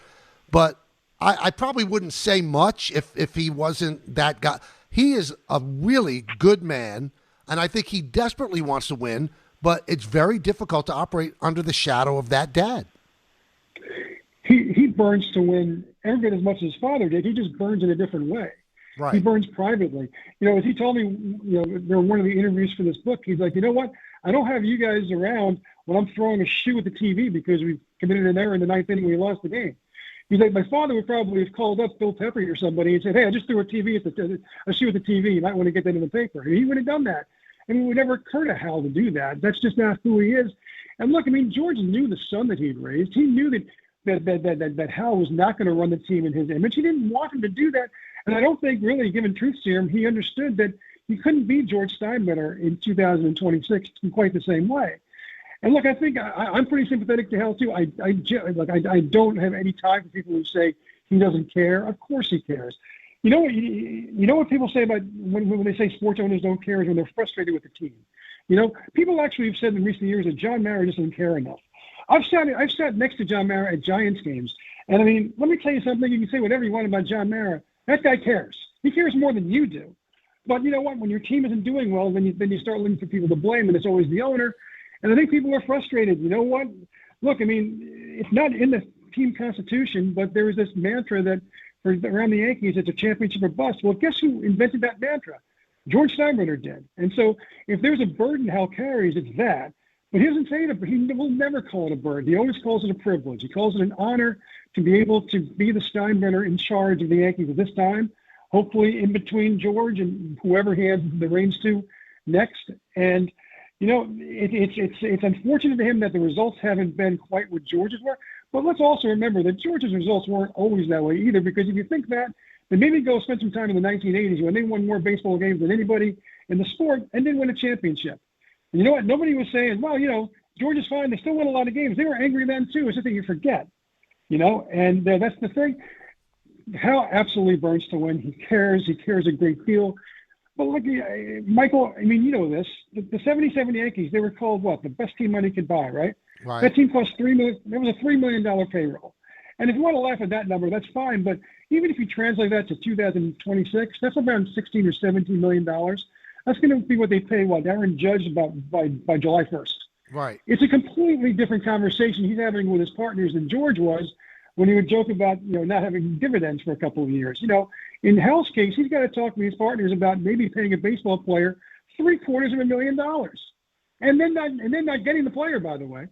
S3: But I probably wouldn't say much if he wasn't that guy. He is a really good man, and I think he desperately wants to win, but it's very difficult to operate under the shadow of that dad.
S6: He burns to win every bit as much as his father did. He just burns in a different way.
S3: Right.
S6: He burns privately. As he told me, during one of the interviews for this book, he's like, you know what? I don't have you guys around when I'm throwing a shoe at the TV because we committed an error in the ninth inning. We lost the game. He's like, my father would probably have called up Bill Pepper or somebody and said, hey, I just threw a shoe at the TV. You might want to get that in the paper. He would have done that. I mean, it would never occur to Hal to do that. That's just not who he is. And look, I mean, George knew the son that he'd raised. He knew that Hal was not going to run the team in his image. He didn't want him to do that. And I don't think really, given truth serum, he understood that he couldn't be George Steinbrenner in 2026 in quite the same way. And look, I think I'm pretty sympathetic to Hal too. I don't have any time for people who say he doesn't care. Of course he cares. You know what people say about when they say sports owners don't care is when they're frustrated with the team. People actually have said in recent years that John Mara just doesn't care enough. I've sat next to John Mara at Giants games, and I mean, let me tell you something. You can say whatever you want about John Mara. That guy cares. He cares more than you do. But you know what? When your team isn't doing well, then you start looking for people to blame, and it's always the owner. And I think people are frustrated. You know what? Look, I mean, it's not in the team constitution, but there is this mantra that around the Yankees, it's a championship or bust. Well, guess who invented that mantra? George Steinbrenner did. And so if there's a burden Hal carries, it's that. But he doesn't say it. He will never call it a burden. He always calls it a privilege. He calls it an honor to be able to be the Steinbrenner in charge of the Yankees at this time, hopefully in between George and whoever he hands the reins to next. And, you know, it's unfortunate to him that the results haven't been quite what George's were. But let's also remember that George's results weren't always that way either, because if you think that, then maybe go spend some time in the 1980s when they won more baseball games than anybody in the sport and didn't win a championship. And you know what? Nobody was saying, well, you know, George is fine. They still won a lot of games. They were angry then too. It's just that you forget, you know, and that's the thing. Hal absolutely burns to win. He cares a great deal. But look, Michael, I mean, you know this. The 77 Yankees, they were called what? The best team money could buy, right?
S3: Right.
S6: That team cost $3 million. There was a $3 million payroll. And if you want to laugh at that number, that's fine. But even if you translate that to 2026, that's around $16 or $17 million. That's going to be what they pay Aaron Judge about by July 1st.
S3: Right.
S6: It's a completely different conversation he's having with his partners than George was when he would joke about, you know, not having dividends for a couple of years. You know, in Hal's case, he's got to talk to his partners about maybe paying a baseball player $750,000, and then not getting the player, by the way.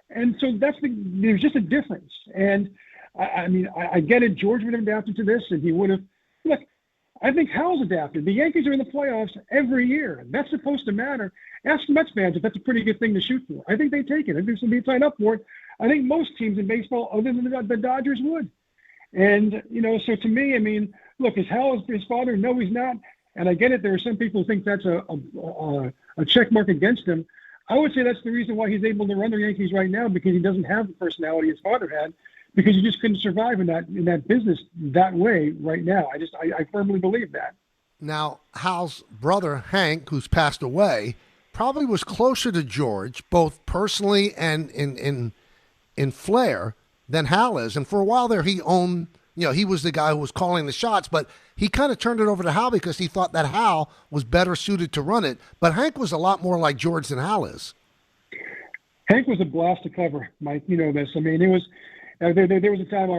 S6: And so there's just a difference. And I mean, I get it. George would have adapted to this, and he would have. Look, I think Hal's adapted. The Yankees are in the playoffs every year. That's supposed to matter. Ask Mets fans if that's a pretty good thing to shoot for. I think they take it. I think somebody sign up for it. I think most teams in baseball, other than the Dodgers, would. And, you know, so to me, I mean, look, is Hal his father? No, he's not. And I get it. There are some people who think that's a check mark against him. I would say that's the reason why he's able to run the Yankees right now, because he doesn't have the personality his father had, because he just couldn't survive in that business that way right now. I firmly believe that.
S3: Now, Hal's brother, Hank, who's passed away, probably was closer to George, both personally and in flair, than Hal is. And for a while there, he owned, you know, he was the guy who was calling the shots, but he kind of turned it over to Hal because he thought that Hal was better suited to run it. But Hank was a lot more like George than Hal is.
S6: Hank was a blast to cover, Mike. You know this. I mean, it was there was a time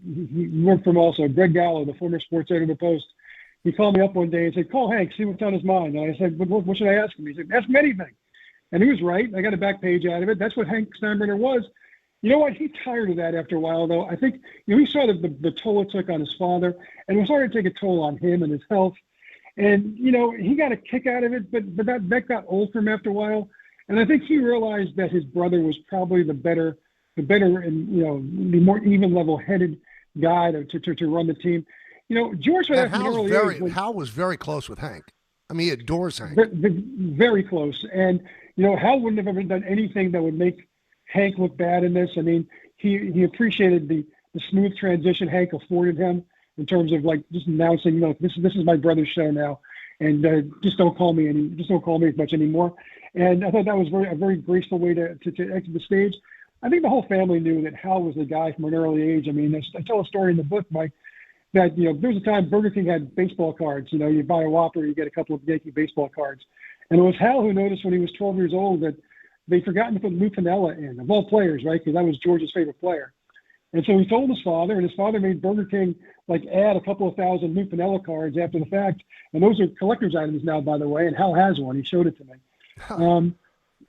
S6: he worked from also Greg Gallo, the former sports editor of the Post. He called me up one day and said, "Call Hank, see what's on his mind." And I said, "What should I ask him?" He said, "Ask him anything." And he was right. I got a back page out of it. That's what Hank Steinbrenner was. You know what? He tired of that after a while, though. I think, you know, he saw the toll it took on his father, and it was starting to take a toll on him and his health. And, you know, he got a kick out of it, but that got old for him after a while. And I think he realized that his brother was probably the better and, you know, the more even level-headed guy to run the team. You know, George
S3: Hal was very close with Hank. I mean, he adores Hank.
S6: Very close. And, you know, Hal wouldn't have ever done anything that would make Hank looked bad in this. I mean, he appreciated the smooth transition Hank afforded him in terms of like just announcing, you know, this is my brother's show now, and just don't call me as much anymore. And I thought that was a very graceful way to exit the stage. I think the whole family knew that Hal was the guy from an early age. I mean, I tell a story in the book, Mike, that, you know, there was a time Burger King had baseball cards. You know, you buy a Whopper, you get a couple of Yankee baseball cards. And it was Hal who noticed when he was 12 years old that they'd forgotten to put Lou Piniella in, of all players, right? Because that was George's favorite player. And so he told his father, and his father made Burger King like add a couple of thousand Lou Piniella cards after the fact. And those are collector's items now, by the way, and Hal has one. He showed it to me.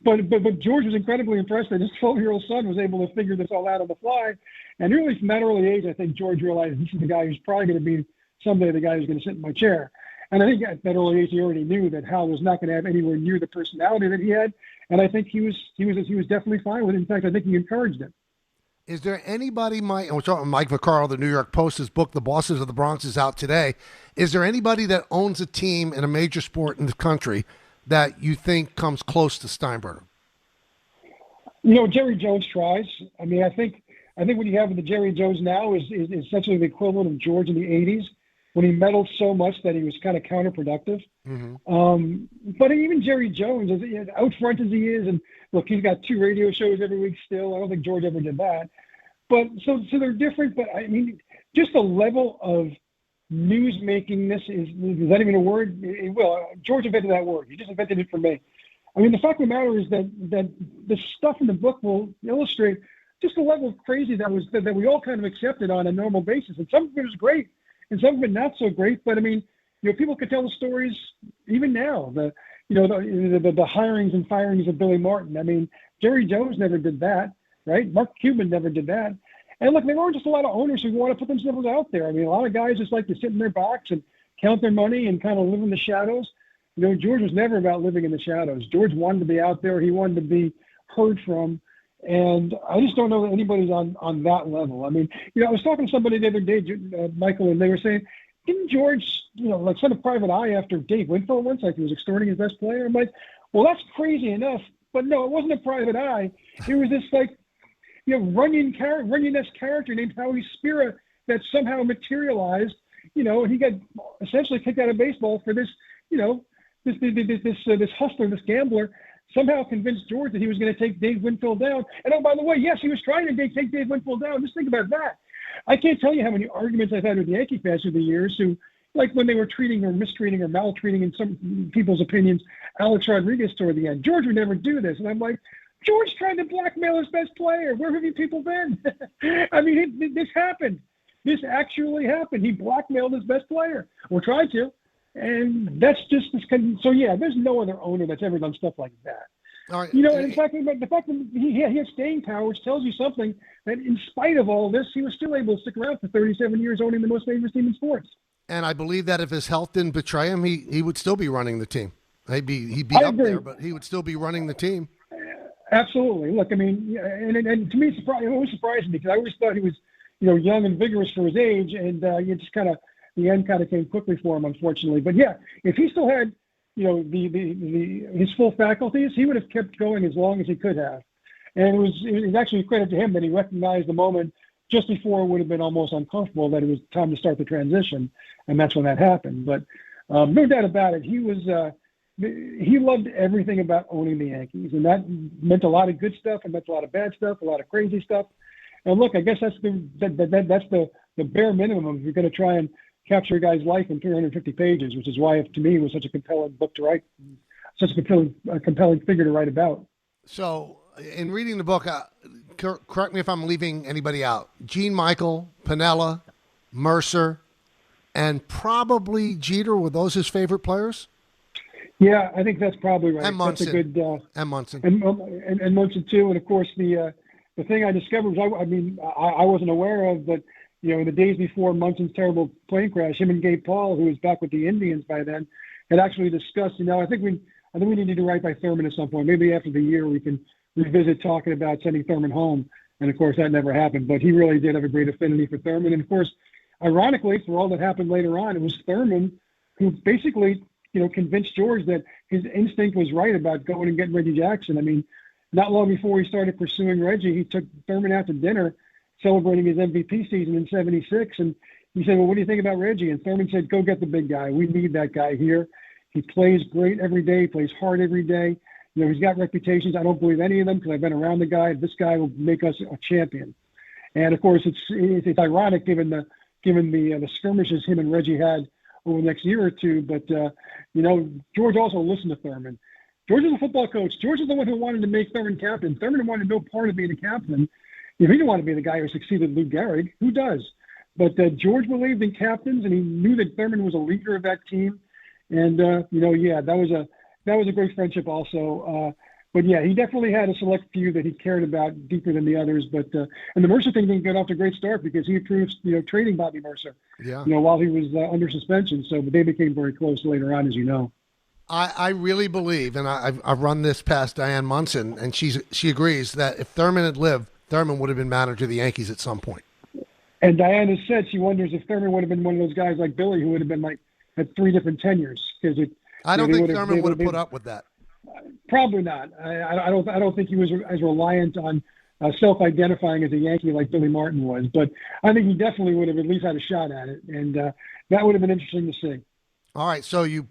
S6: But George was incredibly impressed that his 12-year-old son was able to figure this all out on the fly. And really, from that early age, I think George realized this is the guy who's probably going to be someday the guy who's going to sit in my chair. And I think at that early age, he already knew that Hal was not going to have anywhere near the personality that he had. And I think he was definitely fine with it. In fact, I think he encouraged it.
S3: Is there anybody, Mike Vaccaro, the New York Post, his book, The Bosses of the Bronx, is out today. Is there anybody that owns a team in a major sport in the country that you think comes close to Steinbrenner?
S6: You know, Jerry Jones tries. I mean, I think what you have with the Jerry Jones now is essentially the equivalent of George in the 80s, when he meddled so much that he was kind of counterproductive. Mm-hmm. But even Jerry Jones, as out front as he is, and look, he's got 2 radio shows every week still. I don't think George ever did that. But so they're different. But I mean, just the level of newsmakingness is that even a word? Well, George invented that word. He just invented it for me. I mean, the fact of the matter is that the stuff in the book will illustrate just the level of crazy that we all kind of accepted on a normal basis. And some of it was great, and some of it not so great. But I mean, people could tell the stories even now. The hirings and firings of Billy Martin. I mean, Jerry Jones never did that, right? Mark Cuban never did that. And look, there are just a lot of owners who want to put themselves out there. I mean, a lot of guys just like to sit in their box and count their money and kind of live in the shadows. George was never about living in the shadows. George wanted to be out there. He wanted to be heard from. And I just don't know that anybody's on that level. I mean, I was talking to somebody the other day, Michael, and they were saying, didn't George, send a private eye after Dave Winfield once, like he was extorting his best player? I'm like, well, that's crazy enough. But no, it wasn't a private eye. It was this, Runyon-esque character named Howie Spira that somehow materialized, and he got essentially kicked out of baseball for this, this hustler, this gambler, somehow convinced George that he was going to take Dave Winfield down. And oh, by the way, yes, he was trying to take Dave Winfield down. Just think about that. I can't tell you how many arguments I've had with Yankee fans through the years who, like when they were treating or mistreating or maltreating, in some people's opinions, Alex Rodriguez toward the end. George would never do this. And I'm like, George tried to blackmail his best player. Where have you people been? I mean, this happened. This actually happened. He blackmailed his best player, or tried to. And that's just this kind of, so yeah, there's no other owner that's ever done stuff like that.
S3: All right.
S6: And in fact, the fact that he has staying power, which tells you something, that in spite of all this, he was still able to stick around for 37 years owning the most famous team in sports.
S3: And I believe that if his health didn't betray him, he would still be running the team. He'd be up there, but he would still be running the team.
S6: Absolutely. Look, I mean, and to me, it was surprising because I always thought he was, young and vigorous for his age, and it just kind of, the end kind of came quickly for him, unfortunately. But yeah, if he still had, his full faculties, he would have kept going as long as he could have. And it was actually a credit to him that he recognized the moment just before it would have been almost uncomfortable that it was time to start the transition, and that's when that happened. But no doubt about it, he loved everything about owning the Yankees, and that meant a lot of good stuff, and meant a lot of bad stuff, a lot of crazy stuff. And look, I guess that's the bare minimum if you're going to try and capture a guy's life in 350 pages, which is why, to me, it was such a compelling book to write, such a compelling figure to write about.
S3: So, in reading the book, correct me if I'm leaving anybody out. Gene Michael, Piniella, Mercer, and probably Jeter, were those his favorite players?
S6: Yeah, I think that's probably right.
S3: And Munson.
S6: That's a good,
S3: and Munson.
S6: And Munson, too. And, of course, the thing I discovered was, I wasn't aware of, but in the days before Munson's terrible plane crash, him and Gabe Paul, who was back with the Indians by then, had actually discussed. I think we need to write by Thurman at some point. Maybe after the year we can revisit talking about sending Thurman home. And of course that never happened. But he really did have a great affinity for Thurman. And of course, ironically, for all that happened later on, it was Thurman who basically convinced George that his instinct was right about going and getting Reggie Jackson. I mean, not long before he started pursuing Reggie, he took Thurman out to dinner, celebrating his MVP season in '76, and he said, well, what do you think about Reggie? And Thurman said, go get the big guy. We need that guy here. He plays great every day, plays hard every day. He's got reputations. I don't believe any of them because I've been around the guy. This guy will make us a champion. And of course, it's ironic given the skirmishes him and Reggie had over the next year or two. But George also listened to Thurman. George is a football coach. George is the one who wanted to make Thurman captain. Thurman wanted no part of being a captain. He didn't want to be the guy who succeeded Lou Gehrig. Who does? But George believed in captains, and he knew that Thurman was a leader of that team. And that was a great friendship also. But yeah, he definitely had a select few that he cared about deeper than the others. But and the Mercer thing didn't get off to a great start because he approved trading Bobby Mercer.
S3: Yeah.
S6: While he was under suspension. So, but they became very close later on, as you know.
S3: I really believe, and I've run this past Diane Munson, and she agrees that if Thurman had lived, Thurman would have been manager of the Yankees at some point.
S6: And Diane has said she wonders if Thurman would have been one of those guys like Billy who would have been had 3 different tenures
S3: I don't think Thurman would have put up with that.
S6: Probably not. I don't think he was as reliant on self-identifying as a Yankee like Billy Martin was. But I think he definitely would have at least had a shot at it, and that would have been interesting to see.
S3: All right, so you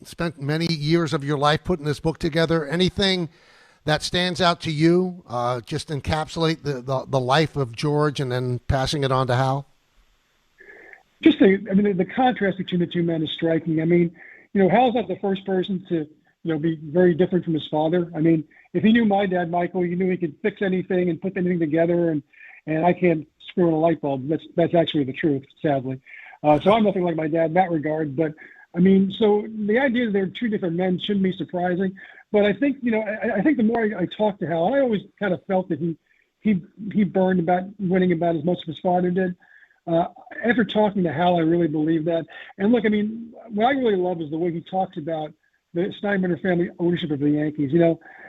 S3: spent many years of your life putting this book together. Anything that stands out to you, just encapsulate the life of George and then passing it on to Hal?
S6: the contrast between the two men is striking. I mean, Hal's not the first person to, be very different from his father. I mean, if he knew my dad, Michael, you knew he could fix anything and put anything together, and I can't screw in a light bulb. That's actually the truth, sadly. So I'm nothing like my dad in that regard. But I mean, so the idea that they're two different men shouldn't be surprising. But I think, I think the more I talk to Hal, I always kind of felt that he burned about winning about as much as his father did. After talking to Hal, I really believe that. And look, I mean, what I really love is the way he talks about the Steinbrenner family ownership of the Yankees.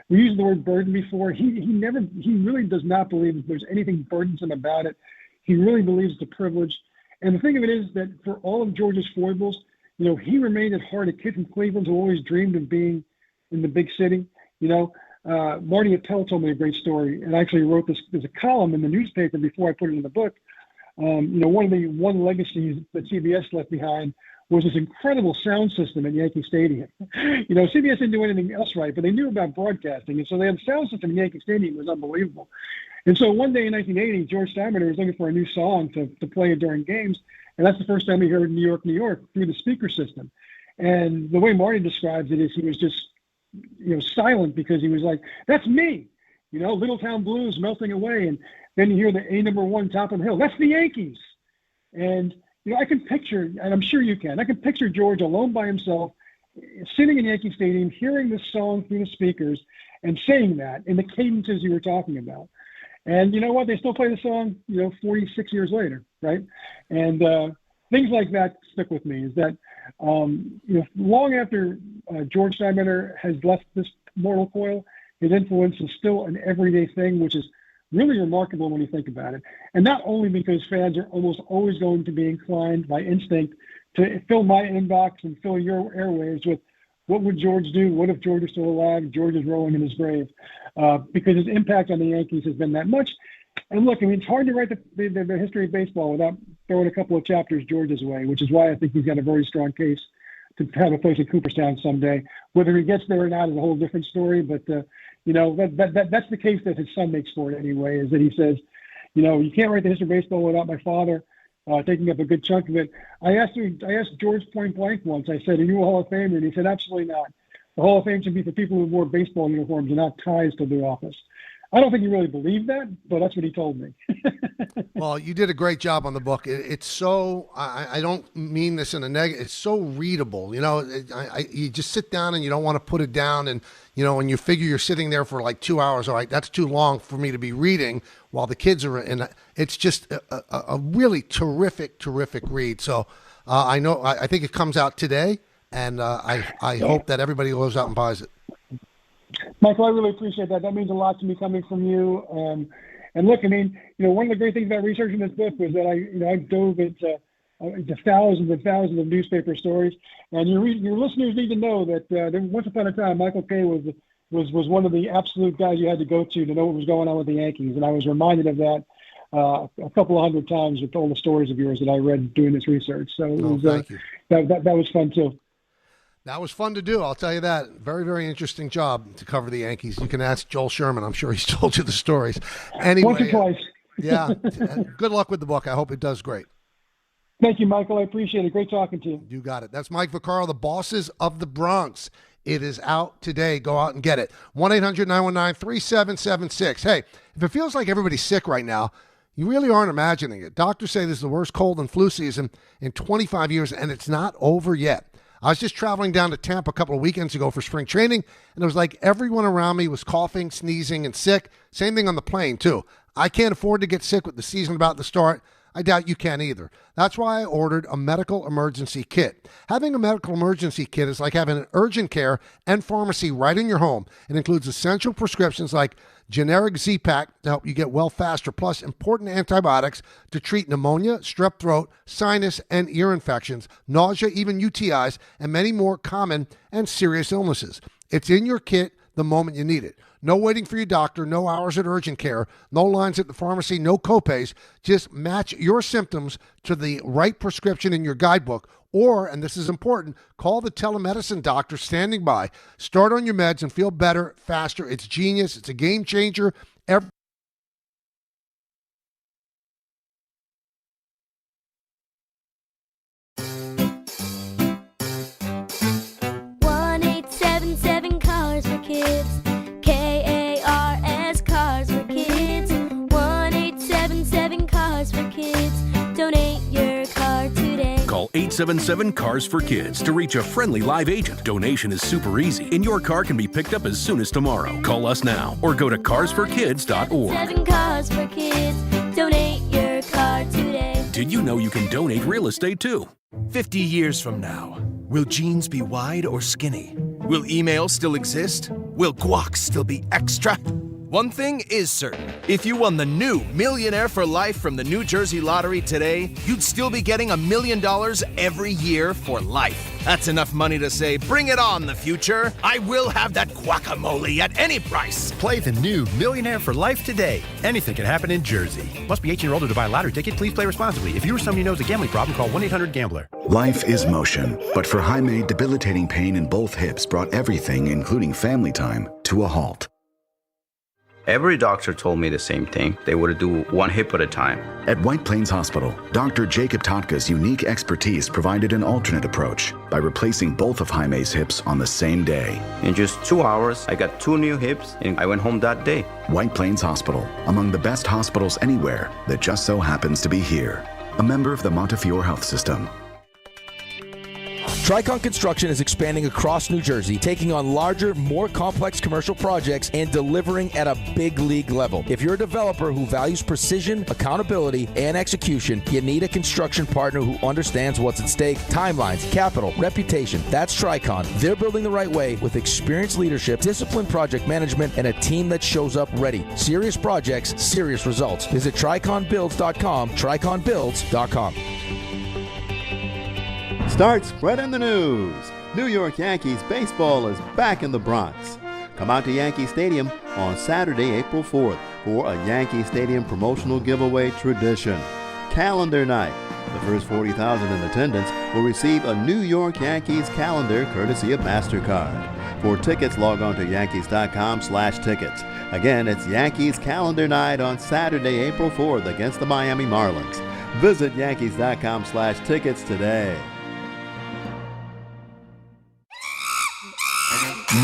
S6: We used the word burden before. He really does not believe that there's anything burdensome about it. He really believes it's a privilege. And the thing of it is that for all of George's foibles, he remained at heart a kid from Cleveland who always dreamed of being in the big city. Marty Appel told me a great story, and I actually wrote this as a column in the newspaper before I put it in the book. One legacy that CBS left behind was this incredible sound system at Yankee Stadium. CBS didn't do anything else right, but they knew about broadcasting, and so they had a sound system in Yankee Stadium. It was unbelievable. And so one day in 1980, George Steinbrenner was looking for a new song to play during games, and that's the first time he heard New York, New York through the speaker system. And the way Marty describes it is he was just, silent because he was like, that's me, Little Town Blues melting away. And then you hear the A number 1 top of the hill. That's the Yankees. And, I can picture, and I'm sure you can, I can picture George alone by himself, sitting in Yankee Stadium, hearing this song through the speakers and saying that in the cadences you were talking about. And you know what? They still play the song, 46 years later, right? And things like that stick with me, is that, long after George Steinbrenner has left this mortal coil, his influence is still an everyday thing, which is really remarkable when you think about it. And not only because fans are almost always going to be inclined by instinct to fill my inbox and fill your airwaves with what would George do? What if George is still alive? George is rolling in his grave. Because his impact on the Yankees has been that much. And look, I mean, it's hard to write the history of baseball without throwing a couple of chapters George's way, which is why I think he's got a very strong case to have a place in Cooperstown someday. Whether he gets there or not is a whole different story. But, that's the case that his son makes for it anyway, is that he says, you can't write the history of baseball without my father taking up a good chunk of it. I asked George point blank once, I said, are you a Hall of Famer? And he said, absolutely not. The Hall of Fame should be for people who wore baseball uniforms and not ties to the office. I don't think he really believed that, but that's what he told me.
S3: Well, you did a great job on the book. It's so, I don't mean this in a negative, it's so readable. You just sit down and you don't want to put it down. And, when you figure you're sitting there for like 2 hours, all right, that's too long for me to be reading while the kids are in. It's just a really terrific read. So I think it comes out today, and I hope that everybody goes out and buys it.
S6: Michael, I really appreciate that. That means a lot to me coming from you. And look, I mean, one of the great things about researching this book was that I dove into thousands and thousands of newspaper stories. And your listeners need to know that once upon a time, Michael Kay was one of the absolute guys you had to go to know what was going on with the Yankees. And I was reminded of that a couple of hundred times with all the stories of yours that I read doing this research. So it was,
S3: thank you.
S6: That was fun too.
S3: That was fun to do, I'll tell you that. Very, very interesting job to cover the Yankees. You can ask Joel Sherman. I'm sure he's told you the stories. Anyway,
S6: once or twice.
S3: Yeah. Good luck with the book. I hope it does great.
S6: Thank you, Michael. I appreciate it. Great talking to you.
S3: You got it. That's Mike Vaccaro, The Bosses of the Bronx. It is out today. Go out and get it. 1-800-919-3776. Hey, if it feels like everybody's sick right now, you really aren't imagining it. Doctors say this is the worst cold and flu season in 25 years, and it's not over yet. I was just traveling down to Tampa a couple of weekends ago for spring training, and it was like everyone around me was coughing, sneezing, and sick. Same thing on the plane, too. I can't afford to get sick with the season about to start. I doubt you can either. That's why I ordered a medical emergency kit. Having a medical emergency kit is like having an urgent care and pharmacy right in your home. It includes essential prescriptions like generic Z-Pak to help you get well faster, plus important antibiotics to treat pneumonia, strep throat, sinus, and ear infections, nausea, even UTIs, and many more common and serious illnesses. It's in your kit the moment you need it. No waiting for your doctor, no hours at urgent care, no lines at the pharmacy, no copays. Just match your symptoms to the right prescription in your guidebook, or, and this is important, call the telemedicine doctor standing by. Start on your meds and feel better, faster. It's genius. It's a game changer.
S18: 877-CARS-FOR-KIDS to reach a friendly live agent. Donation is super easy, and your car can be picked up as soon as tomorrow. Call us now or go to carsforkids.org.
S17: 7 Cars for Kids. Donate your car today.
S18: Did you know you can donate real estate too?
S9: 50 years from now, will jeans be wide or skinny? Will email still exist? Will guac still be extra? One thing is certain. If you won the new Millionaire for Life from the New Jersey Lottery today, you'd still be getting $1 million every year for life. That's enough money to say, bring it on, the future. I will have that guacamole at any price.
S11: Play the new Millionaire for Life today. Anything can happen in Jersey. Must be 18 or older to buy a lottery ticket. Please play responsibly. If you or somebody knows a gambling problem, call 1-800-GAMBLER.
S20: Life is motion, but for Jaime, debilitating pain in both hips brought everything, including family time, to a halt.
S21: Every doctor told me the same thing. They would do one hip at a time.
S20: At White Plains Hospital, Dr. Jacob Totka's unique expertise provided an alternate approach by replacing both of Jaime's hips on the same day.
S21: In just 2 hours, I got 2 new hips, and I went home that day.
S20: White Plains Hospital, among the best hospitals anywhere that just so happens to be here. A member of the Montefiore Health System.
S12: Tricon Construction is expanding across New Jersey, taking on larger, more complex commercial projects and delivering at a big league level. If you're a developer who values precision, accountability, and execution, you need a construction partner who understands what's at stake, timelines, capital, reputation. That's Tricon. They're building the right way with experienced leadership, disciplined project management, and a team that shows up ready. Serious projects, serious results. Visit TriconBuilds.com, TriconBuilds.com.
S24: Start spreading the news. New York Yankees baseball is back in the Bronx. Come out to Yankee Stadium on Saturday, April 4th for a Yankee Stadium promotional giveaway tradition. Calendar night. The first 40,000 in attendance will receive a New York Yankees calendar courtesy of MasterCard. For tickets, log on to Yankees.com/tickets. Again, it's Yankees calendar night on Saturday, April 4th against the Miami Marlins. Visit Yankees.com/tickets today.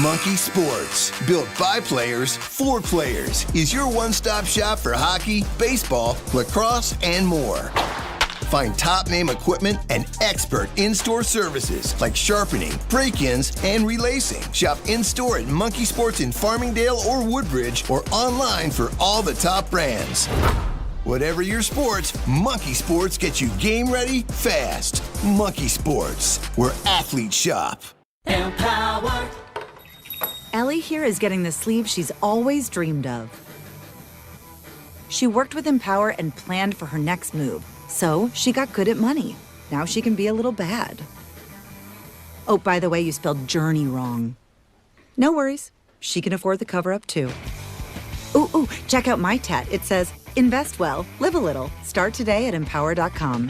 S25: Monkey Sports, built by players for players, is your one-stop shop for hockey, baseball, lacrosse, and more. Find top-name equipment and expert in-store services like sharpening, break-ins, and relacing. Shop in-store at Monkey Sports in Farmingdale or Woodbridge, or online for all the top brands. Whatever your sports, Monkey Sports gets you game ready fast. Monkey Sports, where athletes shop.
S26: Empower. Ellie here is getting the sleeve she's always dreamed of. She worked with Empower and planned for her next move, so she got good at money. Now she can be a little bad. Oh, by the way, you spelled journey wrong. No worries. She can afford the cover-up, too. Ooh, check out my tat. It says, invest well, live a little. Start today at empower.com.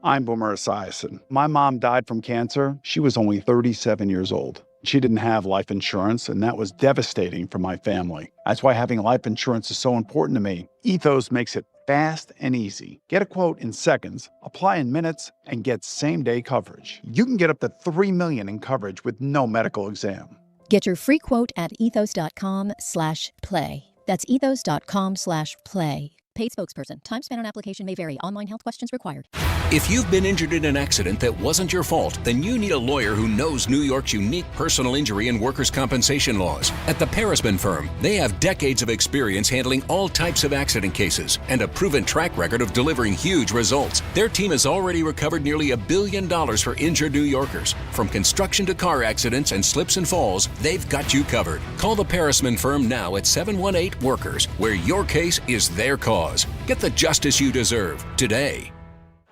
S27: I'm Boomer Esiason. My mom died from cancer. She was only 37 years old. She didn't have life insurance, and that was devastating for my family. That's why having life insurance is so important to me. Ethos makes it fast and easy. Get a quote in seconds, apply in minutes, and get same-day coverage. You can get up to $3 million in coverage with no medical exam.
S13: Get your free quote at ethos.com/play. That's ethos.com/play. Paid spokesperson. Time spent on application may vary. Online health questions required.
S28: If you've been injured in an accident that wasn't your fault, then you need a lawyer who knows New York's unique personal injury and workers' compensation laws. At the Parisman Firm, they have decades of experience handling all types of accident cases and a proven track record of delivering huge results. Their team has already recovered nearly $1 billion for injured New Yorkers. From construction to car accidents and slips and falls, they've got you covered. Call the Parisman Firm now at 718-WORKERS, where your case is their cause. Get the justice you deserve today.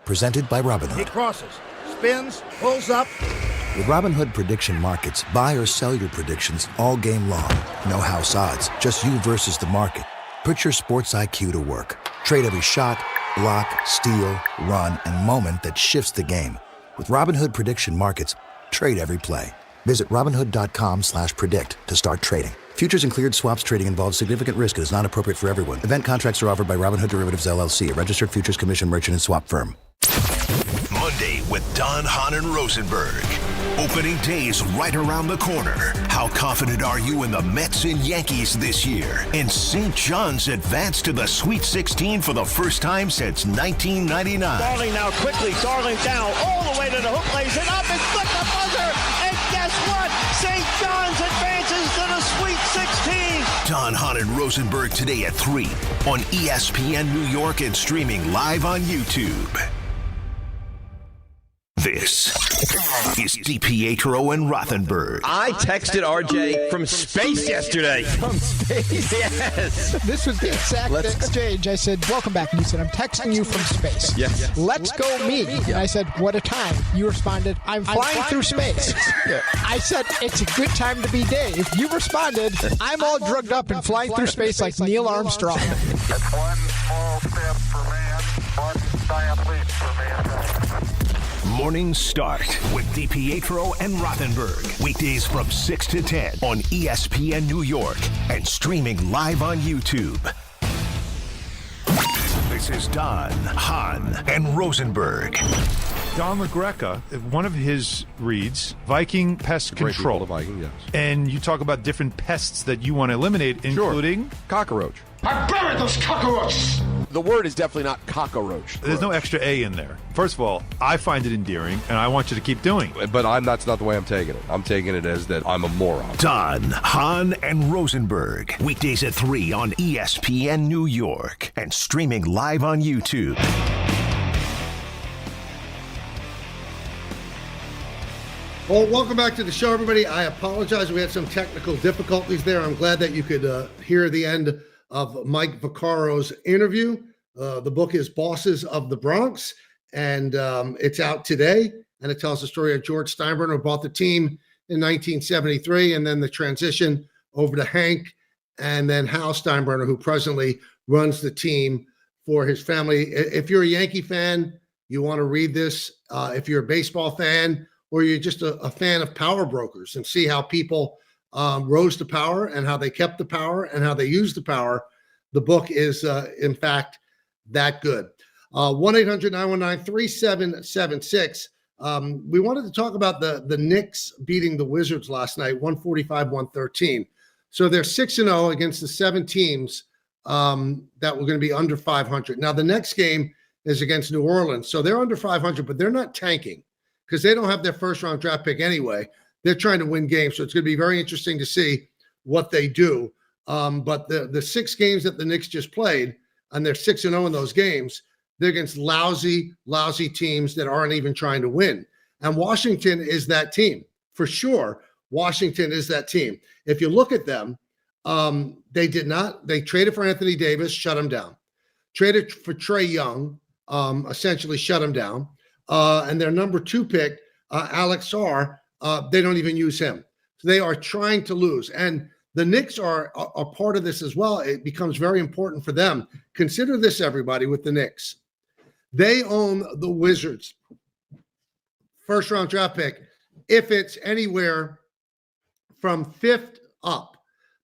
S29: Presented by Robinhood.
S30: He crosses, spins, pulls up.
S29: With Robinhood Prediction Markets, buy or sell your predictions all game long. No house odds, just you versus the market. Put your sports IQ to work. Trade every shot, block, steal, run, and moment that shifts the game. With Robinhood Prediction Markets, trade every play. Visit Robinhood.com/predict to start trading. Futures and cleared swaps trading involves significant risk and is not appropriate for everyone. Event contracts are offered by Robinhood Derivatives LLC, a registered futures commission merchant and swap firm.
S22: Monday with Don, Hahn, and Rosenberg. Opening day's right around the corner. How confident are you in the Mets and Yankees this year? And St. John's advanced to the Sweet 16 for the first time since 1999.
S1: Darling now quickly, Darling down all the way to the hook, lays it up and flick the buzzer. And guess what? St. John's advances to the Sweet 16.
S22: Don, Hahn, and Rosenberg today at 3 on ESPN New York and streaming live on YouTube. This is DiPietro and Rothenberg.
S2: I texted RJ from space yesterday.
S7: From space?
S2: Yes.
S7: This was the exact exchange. I said, welcome back. And you said, I'm texting you from space.
S2: Yes.
S7: Let's go meet. And I said, what a time. You responded, I'm flying through space.
S2: Yeah.
S7: I said, it's a good time to be Dave. You responded, I'm all drugged up and flying through space like Neil Armstrong.
S8: That's one small step for man, one giant leap for mankind.
S22: Morning Start with DiPietro and Rothenberg. Weekdays from 6 to 10 on ESPN New York and streaming live on YouTube. This is Don, Hahn, and Rosenberg.
S10: Don LaGreca, one of his reads, Viking Pest Control.
S14: Viking, yes.
S10: And you talk about different pests that you want to eliminate, including
S14: cockroach.
S8: I buried those cockroaches!
S14: The word is definitely not cockroach.
S10: There's no extra A in there. First of all, I find it endearing, and I want you to keep doing it.
S14: But that's not the way I'm taking it. I'm taking it as that I'm a moron.
S22: Don, Hahn, and Rosenberg. Weekdays at 3 on ESPN New York and streaming live on YouTube.
S3: Well, welcome back to the show, everybody. I apologize. We had some technical difficulties there. I'm glad that you could hear the end of Mike Vaccaro's interview. The book is Bosses of the Bronx, and it's out today. And it tells the story of George Steinbrenner, who bought the team in 1973, and then the transition over to Hank, and then Hal Steinbrenner, who presently runs the team for his family. If you're a Yankee fan, you want to read this. If you're a baseball fan, or you're just a fan of power brokers and see how people rose to power and how they kept the power and how they used the power, the book is, in fact, that good. 1-800-919-3776. We wanted to talk about the Knicks beating the Wizards last night, 145-113. So they're 6-0 against the 7 teams that were going to be under 500. Now, the next game is against New Orleans. So they're under 500, but they're not tanking because they don't have their first-round draft pick anyway. They're trying to win games, so it's going to be very interesting to see what they do. But the 6 games that the Knicks just played, and they're 6-0 in those games, they're against lousy teams that aren't even trying to win. And Washington is that team. For sure, Washington is that team. If you look at them, they traded for Anthony Davis, shut him down. Traded for Trae Young, essentially shut him down. And their number 2 pick, Alex Sarr, they don't even use him. So they are trying to lose. And the Knicks are part of this as well. It becomes very important for them. Consider this, everybody, with the Knicks. They own the Wizards' first-round draft pick if it's anywhere from 5th up.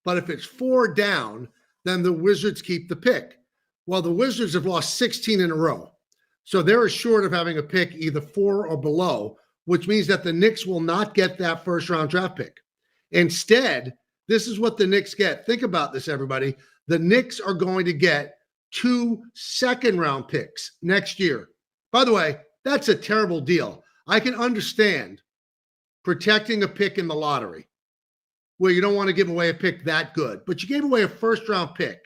S3: But if it's 4 down, then the Wizards keep the pick. Well, the Wizards have lost 16 in a row. So they're assured of having a pick either 4 or below, which means that the Knicks will not get that first-round draft pick. Instead, this is what the Knicks get. Think about this, everybody. The Knicks are going to get 2 second-round picks next year. By the way, that's a terrible deal. I can understand protecting a pick in the lottery where you don't want to give away a pick that good, but you gave away a first-round pick.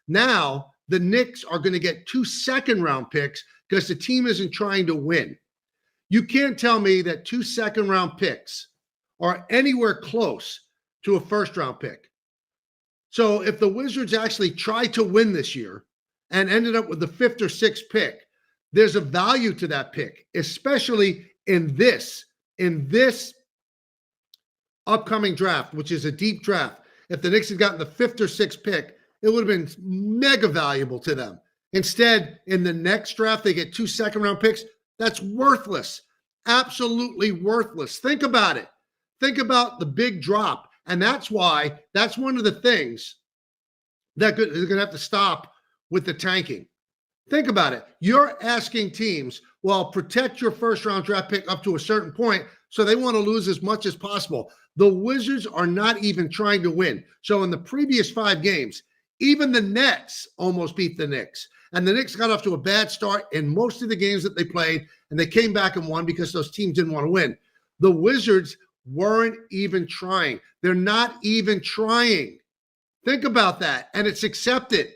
S3: Now, the Knicks are going to get 2 second-round picks because the team isn't trying to win. You can't tell me that 2 second-round picks are anywhere close to a first-round pick. So if the Wizards actually tried to win this year and ended up with the 5th or 6th pick, there's a value to that pick, especially in this upcoming draft, which is a deep draft. If the Knicks had gotten the 5th or 6th pick, it would have been mega valuable to them. Instead, in the next draft, they get 2 second-round picks. That's worthless, absolutely worthless. Think about it. Think about the big drop. And that's why, that's one of the things that they're going to have to stop with the tanking. Think about it. You're asking teams, well, protect your first-round draft pick up to a certain point, So they want to lose as much as possible. The Wizards are not even trying to win. So in the previous 5 games, even the Nets almost beat the Knicks. And the Knicks got off to a bad start in most of the games that they played, and they came back and won because those teams didn't want to win. The Wizards weren't even trying. They're not even trying. Think about that. And it's accepted.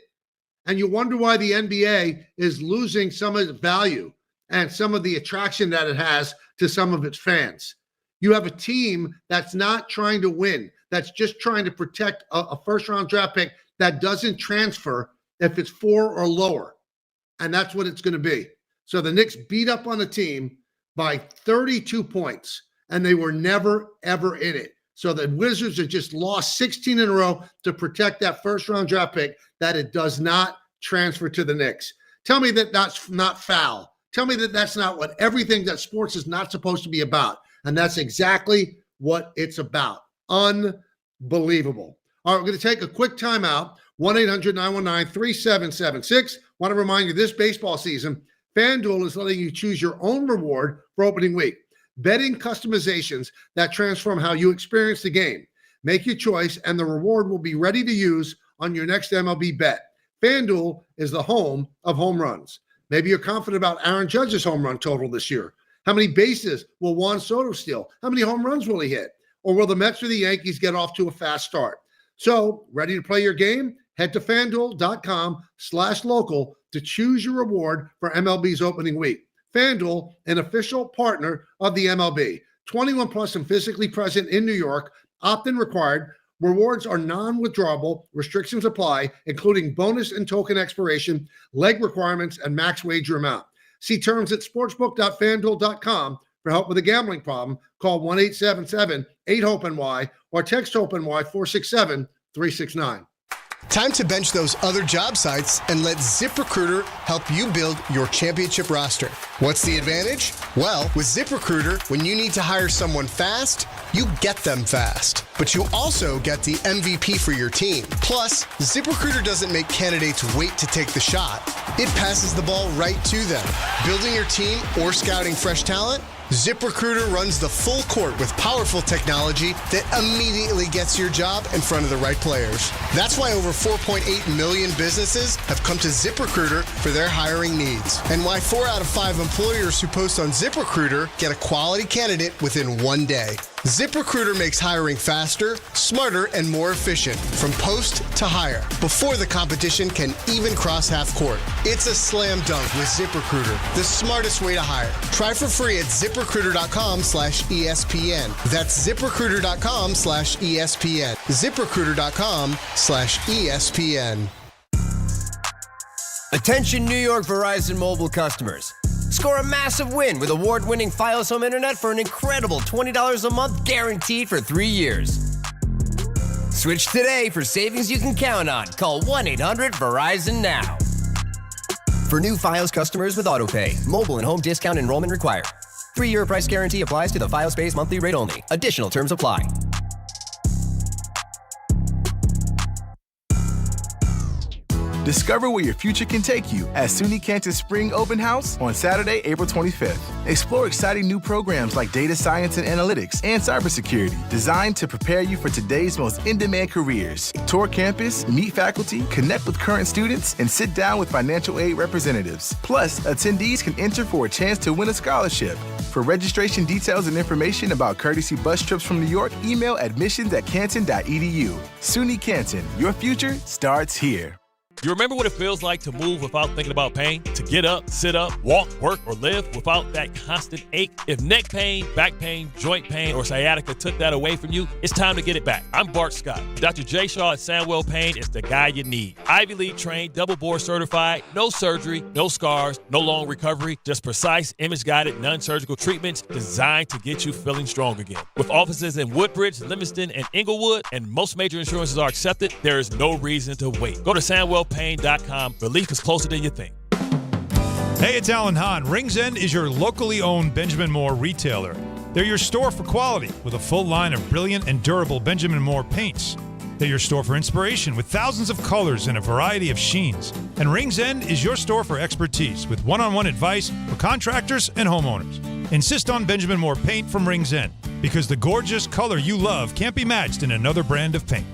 S3: And you wonder why the NBA is losing some of its value and some of the attraction that it has to some of its fans. You have a team that's not trying to win, that's just trying to protect a first-round draft pick that doesn't transfer if it's 4 or lower. And that's what it's going to be. So the Knicks beat up on a team by 32 points, and they were never, ever in it. So the Wizards have just lost 16 in a row to protect that first-round draft pick that it does not transfer to the Knicks. Tell me that that's not foul. Tell me that that's not what everything that sports is not supposed to be about. And that's exactly what it's about. Unbelievable. All right, we're going to take a quick timeout. 1-800-919-3776. Want to remind you, this baseball season, FanDuel is letting you choose your own reward for opening week. Betting customizations that transform how you experience the game. Make your choice, and the reward will be ready to use on your next MLB bet. FanDuel is the home of home runs. Maybe you're confident about Aaron Judge's home run total this year. How many bases will Juan Soto steal? How many home runs will he hit? Or will the Mets or the Yankees get off to a fast start? So, ready to play your game? Head to FanDuel.com/local to choose your reward for MLB's opening week. FanDuel, an official partner of the MLB. 21 plus and physically present in New York. Opt-in required. Rewards are non-withdrawable. Restrictions apply, including bonus and token expiration, leg requirements, and max wager amount. See terms at sportsbook.fanduel.com. For help with a gambling problem, call 1-877-8-HOPE-NY or text HOPE-NY 467-369.
S4: Time to bench those other job sites and let ZipRecruiter help you build your championship roster. What's the advantage? Well, with ZipRecruiter, when you need to hire someone fast, you get them fast. But you also get the MVP for your team. Plus, ZipRecruiter doesn't make candidates wait to take the shot. It passes the ball right to them. Building your team or scouting fresh talent? ZipRecruiter runs the full court with powerful technology that immediately gets your job in front of the right players. That's why over 4.8 million businesses have come to ZipRecruiter for their hiring needs. And why 4 out of 5 employers who post on ZipRecruiter get a quality candidate within 1 day. ZipRecruiter makes hiring faster, smarter, and more efficient from post to hire before the competition can even cross half court. It's a slam dunk with ZipRecruiter, the smartest way to hire. Try for free at ZipRecruiter.com/ESPN. That's ZipRecruiter.com/ESPN. ZipRecruiter.com/ESPN.
S5: Attention New York Verizon mobile customers. Score a massive win with award-winning Fios Home Internet for an incredible $20 a month guaranteed for 3 years. Switch today for savings you can count on. Call 1-800-VERIZON now. For new Fios customers with AutoPay, mobile and home discount enrollment required. 3-year price guarantee applies to the Fios base monthly rate only. Additional terms apply.
S6: Discover where your future can take you at SUNY Canton's Spring Open House on Saturday, April 25th. Explore exciting new programs like data science and analytics and cybersecurity designed to prepare you for today's most in-demand careers. Tour campus, meet faculty, connect with current students, and sit down with financial aid representatives. Plus, attendees can enter for a chance to win a scholarship. For registration details and information about courtesy bus trips from New York, email admissions@canton.edu. SUNY Canton, your future starts here.
S9: You remember what it feels like to move without thinking about pain? To get up, sit up, walk, work, or live without that constant ache? If neck pain, back pain, joint pain, or sciatica took that away from you, it's time to get it back. I'm Bart Scott. Dr. J. Shaw at Sandwell Pain is the guy you need. Ivy League trained, double board certified, no surgery, no scars, no long recovery, just precise, image-guided, non-surgical treatments designed to get you feeling strong again. With offices in Woodbridge, Livingston, and Inglewood, and most major insurances are accepted, there is no reason to wait. Go to SandwellPain.com. Relief is closer than you think.
S10: Hey, it's Alan Hahn. Rings End is your locally owned Benjamin Moore retailer. They're your store for quality with a full line of brilliant and durable Benjamin Moore paints. They're your store for inspiration with thousands of colors and a variety of sheens. And Rings End is your store for expertise with one-on-one advice for contractors and homeowners. Insist on Benjamin Moore paint from Rings End, because the gorgeous color you love can't be matched in another brand of paint.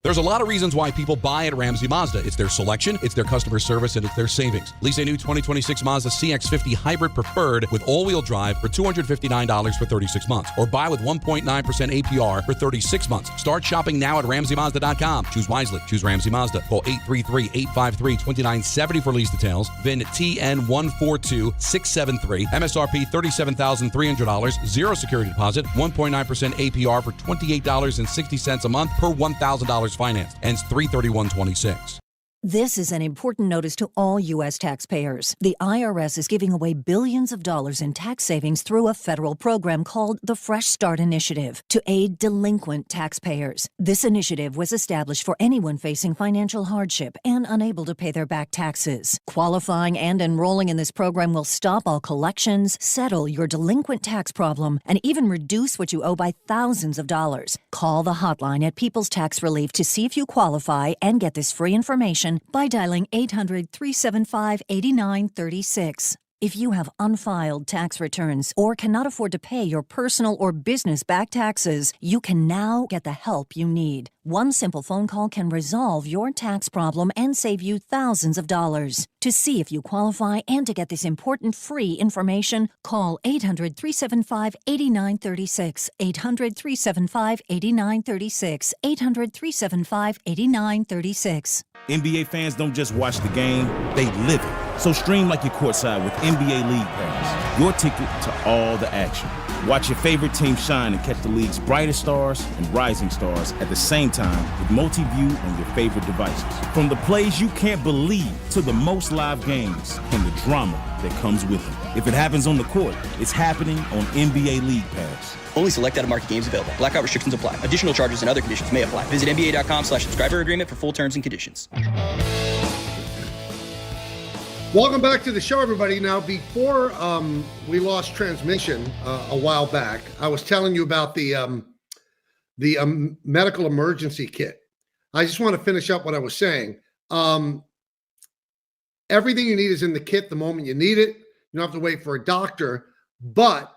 S11: There's a lot of reasons why people buy at Ramsey Mazda. It's their selection, it's their customer service, and it's their savings. Lease a new 2026 Mazda CX-50 Hybrid Preferred with all-wheel drive for $259 for 36 months. Or buy with 1.9% APR for 36 months. Start shopping now at RamseyMazda.com. Choose wisely. Choose Ramsey Mazda. Call 833-853-2970 for lease details. VIN TN142673. MSRP $37,300. Zero security deposit. 1.9% APR for $28.60 a month per $1,000 financed. Ends 3/31/26.
S12: This is an important notice to all U.S. taxpayers. The IRS is giving away billions of dollars in tax savings through a federal program called the Fresh Start Initiative to aid delinquent taxpayers. This initiative was established for anyone facing financial hardship and unable to pay their back taxes. Qualifying and enrolling in this program will stop all collections, settle your delinquent tax problem, and even reduce what you owe by thousands of dollars. Call the hotline at People's Tax Relief to see if you qualify and get this free information by dialing 800-375-8936. If you have unfiled tax returns or cannot afford to pay your personal or business back taxes, you can now get the help you need. One simple phone call can resolve your tax problem and save you thousands of dollars. To see if you qualify and to get this important free information, call 800-375-8936. 800-375-8936. 800-375-8936.
S15: NBA fans don't just watch the game, they live it. So stream like you're courtside with NBA League Pass, your ticket to all the action. Watch your favorite team shine and catch the league's brightest stars and rising stars at the same time with multi-view on your favorite devices. From the plays you can't believe to the most live games and the drama that comes with them. If it happens on the court, it's happening on NBA League Pass.
S16: Only select out-of-market games available. Blackout restrictions apply. Additional charges and other conditions may apply. Visit NBA.com/subscriber agreement for full terms and conditions.
S3: Welcome back to the show, everybody. Now, before we lost transmission a while back, I was telling you about the medical emergency kit. I just want to finish up what I was saying. Everything you need is in the kit the moment you need it. You don't have to wait for a doctor, but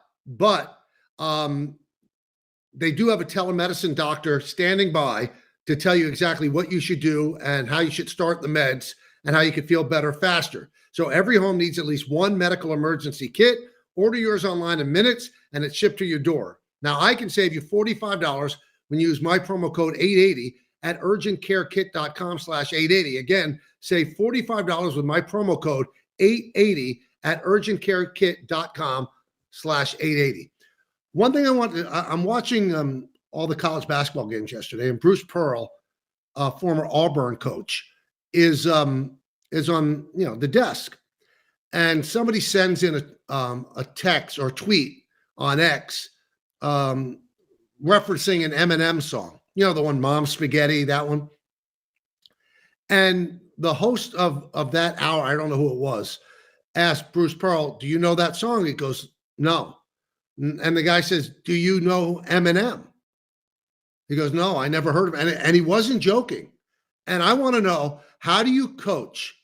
S3: they do have a telemedicine doctor standing by to tell you exactly what you should do and how you should start the meds and how you can feel better faster. So every home needs at least one medical emergency kit. Order yours online in minutes, and it's shipped to your door. Now, I can save you $45 when you use my promo code 880 at urgentcarekit.com/880. Again, save $45 with my promo code 880 at urgentcarekit.com/880. One thing I'm watching all the college basketball games yesterday, and Bruce Pearl, former Auburn coach, is on the desk, and somebody sends in a text or tweet on X referencing an Eminem song, the one Mom Spaghetti, that one. And the host of that hour, I don't know who it was, asked Bruce Pearl, "Do you know that song?" He goes, "No." And the guy says, "Do you know Eminem?" He goes, "No, I never heard of it." And he wasn't joking. And I want to know, how do you coach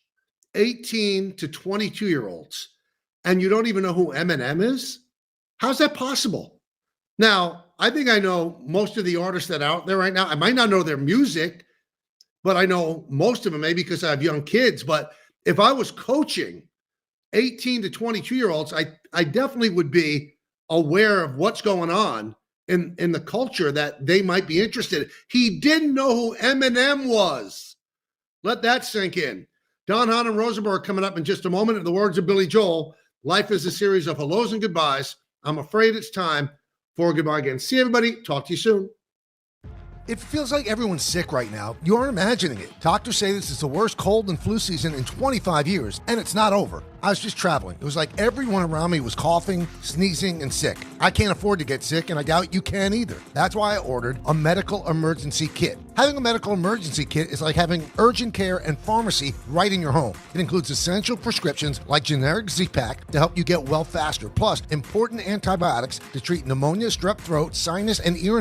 S3: 18 to 22-year-olds and you don't even know who Eminem is? How's that possible? Now, I think I know most of the artists that are out there right now. I might not know their music, but I know most of them, maybe because I have young kids. But if I was coaching 18 to 22-year-olds, I definitely would be aware of what's going on in the culture that they might be interested in. He didn't know who Eminem was. Let that sink in. Don, Hahn, and Rosenberg coming up in just a moment. In the words of Billy Joel, life is a series of hellos and goodbyes. I'm afraid it's time for a goodbye again. See everybody. Talk to you soon. It feels like everyone's sick right now. You aren't imagining it. Doctors say this is the worst cold and flu season in 25 years, and it's not over. I was just traveling. It was like everyone around me was coughing, sneezing, and sick. I can't afford to get sick, and I doubt you can either. That's why I ordered a medical emergency kit. Having a medical emergency kit is like having urgent care and pharmacy right in your home. It includes essential prescriptions like generic Z-Pak to help you get well faster, plus important antibiotics to treat pneumonia, strep throat, sinus, and ear